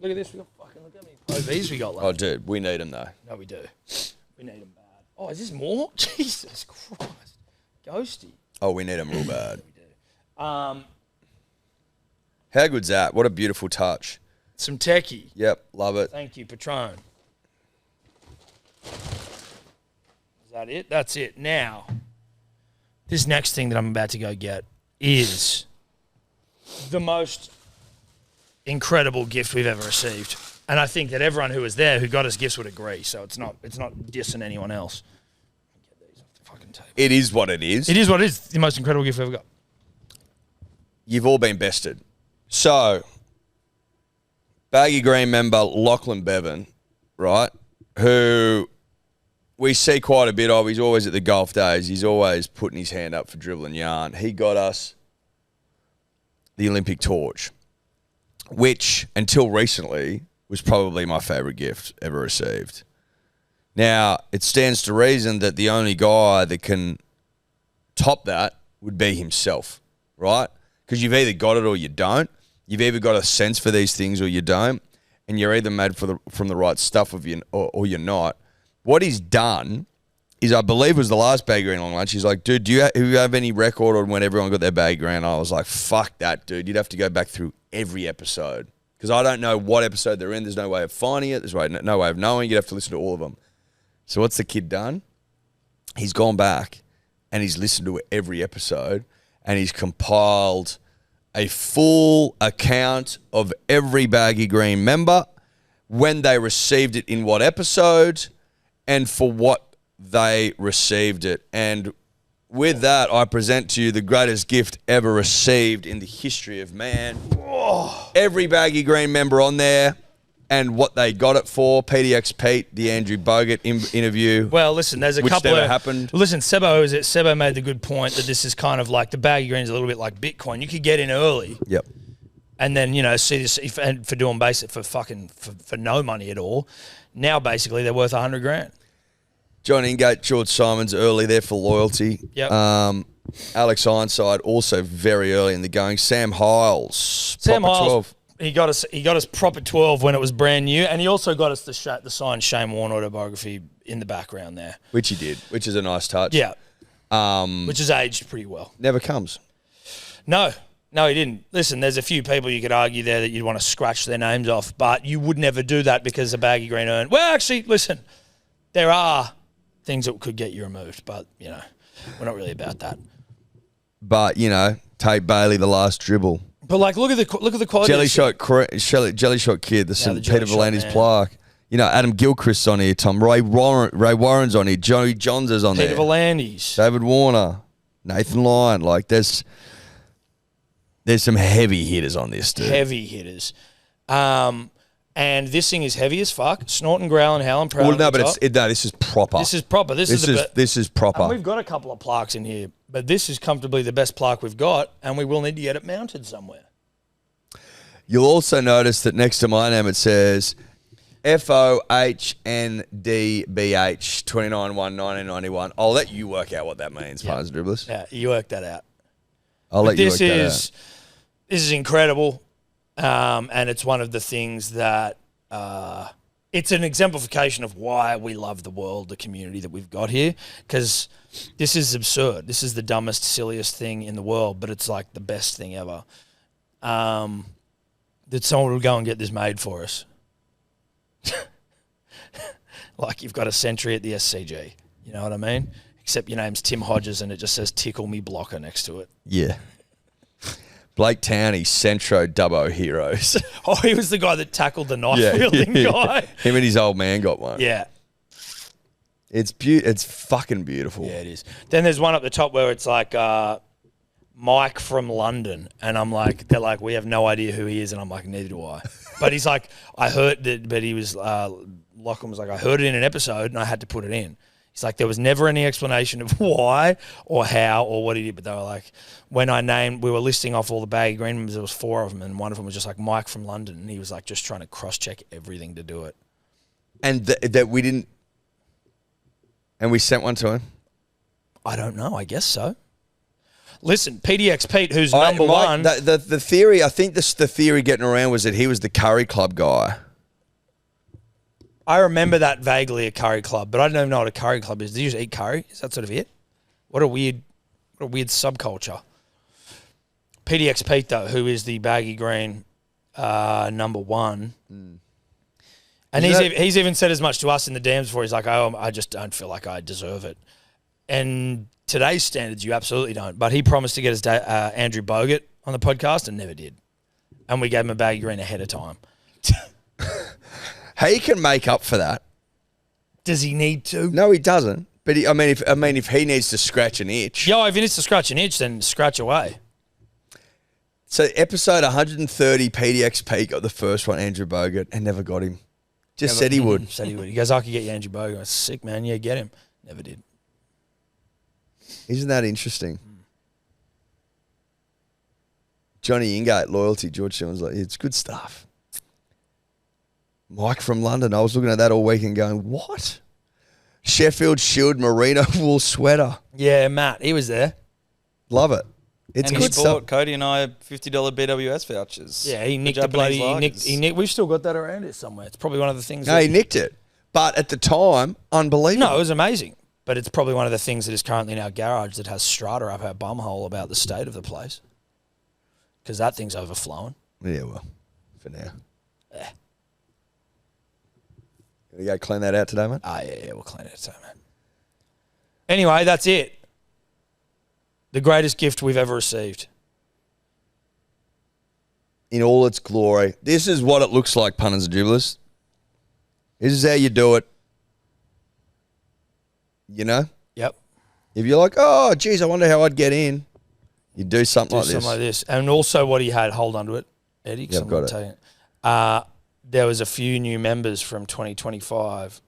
Look at this. Look how many Pro Vs we got left. Oh, dude, we need them though. No, we do. We need them bad. Oh, is this more? Jesus Christ. Ghosty. Oh, we need them real bad. Um, How good's that? What a beautiful touch. some techie. Yep, love it. Thank you, Patron. Is that it? That's it. Now, this next thing that I'm about to go get, is the most incredible gift we've ever received. And I think that everyone who was there who got us gifts would agree. So it's not dissing anyone else. Get these off the fucking table. It is what it is. It is what it is. The most incredible gift we've ever got. You've all been bested. So, Baggy Green member Lachlan Bevan, right, who we see quite a bit of. He's always at the golf days. He's always putting his hand up for dribbling yarn. He got us the Olympic torch, which, until recently, was probably my favourite gift ever received. Now, it stands to reason that the only guy that can top that would be himself, right? Because you've either got it or you don't. You've either got a sense for these things or you don't. And you're either made from the right stuff or you're not. What he's done is, I believe it was the last Baggy Green Long Lunch, he's like, dude, do you have any record on when everyone got their Baggy Green? I was like, fuck that, dude. You'd have to go back through every episode. Because I don't know what episode they're in. There's no way of finding it. There's no way of knowing. You'd have to listen to all of them. So what's the kid done? He's gone back and he's listened to every episode and he's compiled a full account of every Baggy Green member, when they received it in what episode, and for what they received it. And with that, I present to you the greatest gift ever received in the history of man. Every Baggy Green member on there and what they got it for. PDX Pete, the Andrew Bogut interview. Well, listen, there's a which couple never of... happened. Listen, Sebo made the good point that this is kind of like the Baggy Green's a little bit like Bitcoin. You could get in early. Yep. And then, see this for doing basic for no money at all. Now, basically, they're worth $100,000. John Ingate, George Simons early there for loyalty. Yep. Alex Ironside also very early in the going. Sam Hiles, proper 12. He got us proper 12 when it was brand new, and he also got us the signed Shane Warne autobiography in the background there. Which he did, which is a nice touch. Yeah. Which has aged pretty well. Never comes. No, he didn't. Listen, there's a few people you could argue there that you'd want to scratch their names off, but you would never do that because the Baggy Green earned. Well, actually, listen, there are things that could get you removed, but, we're not really about that. But, Tate Bailey, the last dribble. But, look at the quality. Jelly shot kid, the St. Peter Volandi's plaque. Adam Gilchrist's on here, Tom. Ray Warren's on here. Joey Johns is on there. Peter Volandi's. David Warner. Nathan Lyon. There's some heavy hitters on this, dude. Heavy hitters. And this thing is heavy as fuck. Snorting, growling, howling, proud. Well, no, but this is proper. This is proper. This is proper. And we've got a couple of plaques in here, but this is comfortably the best plaque we've got, and we will need to get it mounted somewhere. You'll also notice that next to my name it says FOHNDBH 29/1/1991. I'll let you work out what that means, Partners Dribblers. Yeah, you work that out. I'll let you work that out. This is incredible. And it's one of the things that it's an exemplification of why we love the world, the community that we've got here, because this is absurd. This is the dumbest, silliest thing in the world, but it's like the best thing ever. That someone would go and get this made for us. Like you've got a Century at the SCG. You know what I mean? Except your name's Tim Hodges and it just says Tickle Me Blocker next to it. Yeah. Blake Towney, Centro Dubbo Heroes. Oh, he was the guy that tackled the knife-wielding guy. Him and his old man got one. Yeah. It's fucking beautiful. Yeah, it is. Then there's one up the top where it's like Mike from London. And I'm like, they're like, we have no idea who he is. And I'm like, neither do I. But he's like, I heard that, but he was, Lachlan was like, I heard it in an episode and I had to put it in. He's like, there was never any explanation of why or how or what he did. But they were like, when we were listing off all the Baggy Green members, there was 4 of them. And one of them was just like Mike from London. And he was like just trying to cross-check everything to do it. And that we didn't, and we sent one to him? I don't know. I guess so. Listen, PDX Pete, who's number one. The theory, I think the theory getting around was that he was the Curry Club guy. I remember that vaguely, a curry club, but I don't even know what a curry club is. Do you just eat curry? Is that sort of it? What a weird subculture. PDX Pete, though, who is the Baggy Green number one. And he's even said as much to us in the DMs before. He's like, oh, I just don't feel like I deserve it. And today's standards, you absolutely don't. But he promised to get us Andrew Bogut on the podcast and never did. And we gave him a Baggy Green ahead of time. He can make up for that. Does he need to? No, he doesn't. But if he needs to scratch an itch. Yo, if he needs to scratch an itch, then scratch away. So episode 130, PDXP got the first one, Andrew Bogut, and never got him. Just said he would. Said he would. He goes, I could get you Andrew Bogut. I was sick, man. Yeah, get him. Never did. Isn't that interesting? Johnny Ingate, loyalty. George Sherman's like, it's good stuff. Mike from London. I was looking at that all week and going, what? Sheffield Shield merino wool sweater. Yeah, Matt. He was there. Love it. It's and good he stuff. bought Cody and I $50 BWS vouchers. Yeah, he nicked for the bloody. Japanese He nicked. We've still got that around here somewhere. It's probably one of the things. No, he nicked it. But at the time, unbelievable. No, it was amazing. But it's probably one of the things that is currently in our garage that has strata up our bumhole about the state of the place. Because that thing's overflowing. Yeah, well, for now. Yeah. You go clean that out today, mate? Oh, yeah, we'll clean it today, man. Anyway, that's it. The greatest gift we've ever received. In all its glory. This is what it looks like, punters and dribblers. This is how you do it. You know? Yep. If you're like, oh, geez, I wonder how I'd get in. You do something Do like something this. like this. And also what he had, hold on to it, Eddie. 'Cause Yeah, I've I'm got gonna it. tell you. There was a few new members from 2025.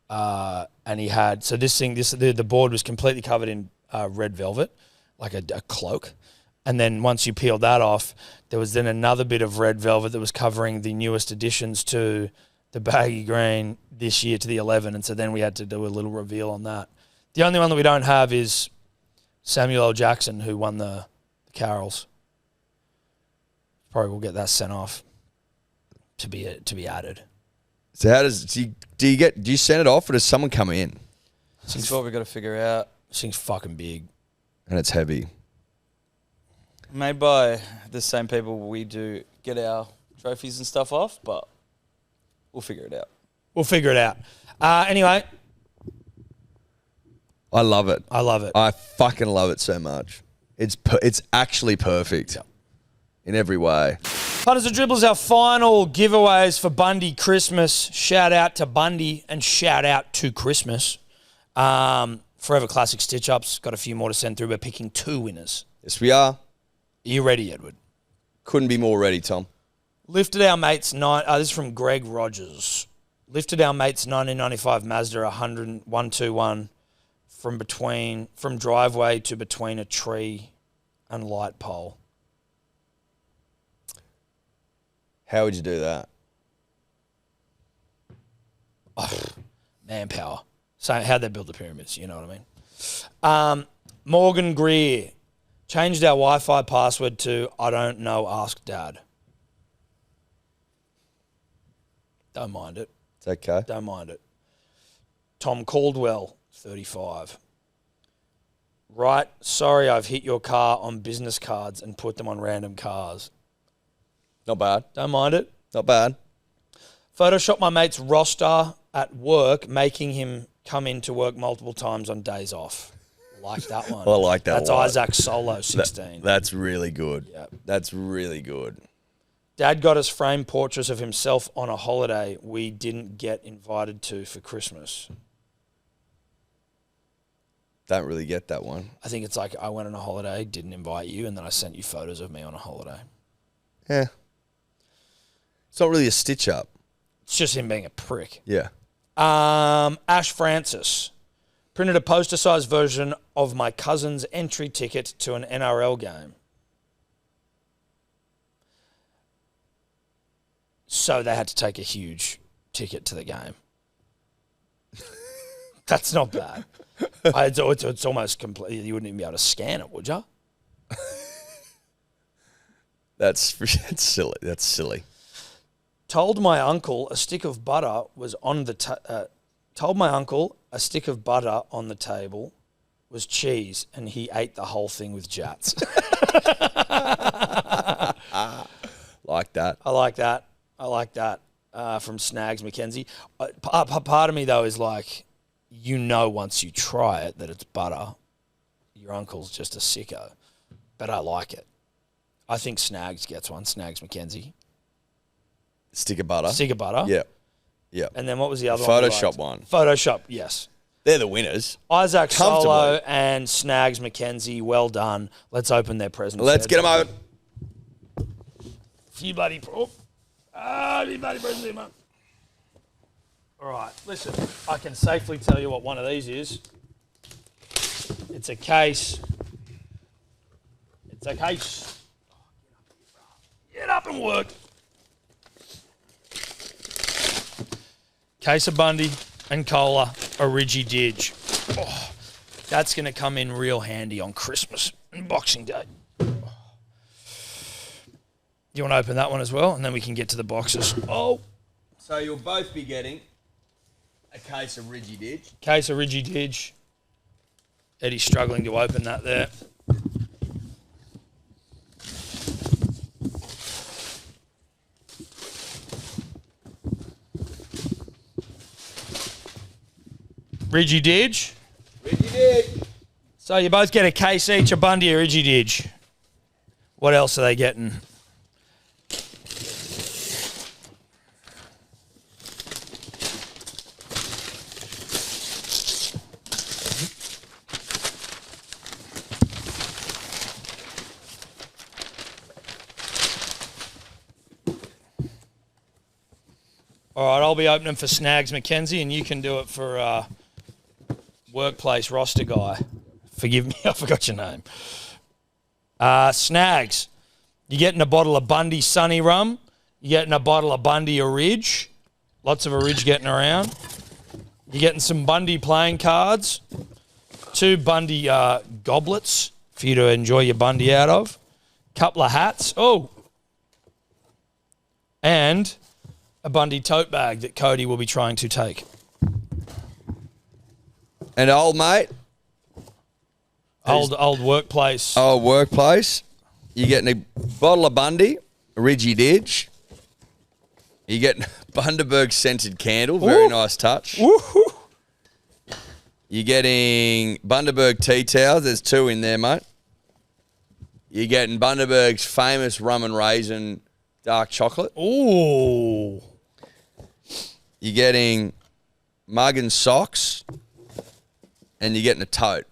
And he had, so the board was completely covered in red velvet, like a cloak. And then once you peeled that off, there was then another bit of red velvet that was covering the newest additions to the Baggy Green this year to the 11. And so then we had to do a little reveal on that. The only one that we don't have is Samuel L. Jackson, who won the Carols. Probably we'll get that sent off to be added. So how do you send it off or does someone come in? That's what we've got to figure out. This thing's fucking big. And it's heavy. Made by the same people we do get our trophies and stuff off, but we'll figure it out. We'll figure it out. Anyway, I love it. I love it. I fucking love it so much. It's actually perfect in every way. Punters and Dribblers, our final giveaways for Bundy Christmas. Shout out to Bundy and shout out to Christmas. Forever Classic Stitch-Ups. Got a few more to send through. We're picking 2 winners. Yes, we are. Are you ready, Edward? Couldn't be more ready, Tom. Lifted our mates this is from Greg Rogers. Lifted our mates 1995 Mazda 121 from driveway to between a tree and light pole. How would you do that? Manpower. So how'd they build the pyramids? You know what I mean? Morgan Greer changed our Wi-Fi password to I don't know, ask Dad. Don't mind it. It's okay. Don't mind it. Tom Caldwell, 35. Right, sorry I've hit your car on business cards and put them on random cars. Not bad. Don't mind it. Not bad. Photoshop my mate's roster at work, making him come into work multiple times on days off. Like that one. I like that That's one. Isaac Solo, 16. That's really good. Yep. That's really good. Dad got us framed portraits of himself on a holiday we didn't get invited to for Christmas. Don't really get that one. I think it's like I went on a holiday, didn't invite you, and then I sent you photos of me on a holiday. Yeah. It's not really a stitch up. It's just him being a prick. Yeah. Ash Francis printed a poster-sized version of my cousin's entry ticket to an NRL game. So they had to take a huge ticket to the game. That's not bad. It's almost complete. You wouldn't even be able to scan it, would you? That's silly. That's silly. Told my uncle a stick of butter was on the told my uncle a stick of butter on the table was cheese, and he ate the whole thing with jats. Like that. I like that. I like that. From Snags McKenzie. Part of me though is like, once you try it that it's butter. your uncle's just a sicko. But I like it. I think Snags gets one. Snags McKenzie. Stick of butter. Stick of butter. Yeah. Yeah. And then what was the other one? Photoshop one. Photoshop, yes. They're the winners. Isaac Comfortably. Solo and Snags McKenzie, well done. Let's open their presents. Let's get them open. Few bloody... few bloody presents here, mate. All right, listen. I can safely tell you what one of these is. It's a case. It's a case. Get up and work. Case of Bundy and Cola, Origi Didge. Oh, that's going to come in real handy on Christmas and Boxing Day. You want to open that one as well? And then we can get to the boxes. Oh. So you'll both be getting a case of Origi Didge. Case of Origi Didge. Eddie's struggling to open that there. Origi Didge. Origi Didge. So you both get a case each of Bundy or Origi Didge. What else are they getting? All right, I'll be opening for Snags McKenzie, and you can do it for workplace roster guy. Forgive me, I forgot your name. Snags, you're getting a bottle of Bundy Sunny Rum. You're getting a bottle of Bundy Orig. Lots of Orig getting around. You're getting some Bundy playing cards. 2 Bundy goblets for you to enjoy your Bundy out of. Couple of hats. Oh. And a Bundy tote bag that Cody will be trying to take. And old mate. Old workplace. Old workplace. You're getting a bottle of Bundy, Origi Didge. You're getting Bundaberg scented candle. Very nice touch. Woohoo. You're getting Bundaberg tea towels. There's 2 in there, mate. You're getting Bundaberg's famous rum and raisin dark chocolate. Ooh. You're getting mug and socks. And you're getting a tote.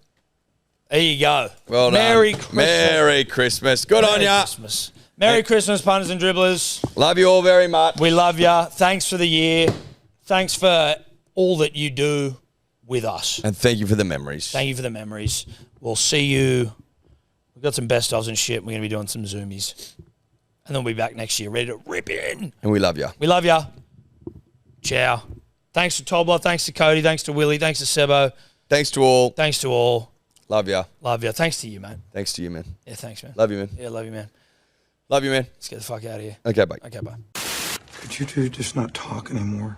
There you go. Well done. Merry Christmas. Merry Christmas. Good on ya. Christmas. Merry Christmas, punters and dribblers. Love you all very much. We love ya. Thanks for the year. Thanks for all that you do with us. And thank you for the memories. Thank you for the memories. We'll see you. We've got some best ofs and shit. We're going to be doing some Zoomies. And then we'll be back next year ready to rip in. And we love you. We love ya. Ciao. Thanks to Tobler. Thanks to Cody. Thanks to Willie. Thanks to Sebo. Thanks to all. Thanks to all. Love ya. Love ya. Thanks to you, mate. Thanks to you, man. Yeah, thanks, man. Love you, man. Yeah, love you, man. Love you, man. Let's get the fuck out of here. Okay, bye. Okay, bye. Could you two just not talk anymore?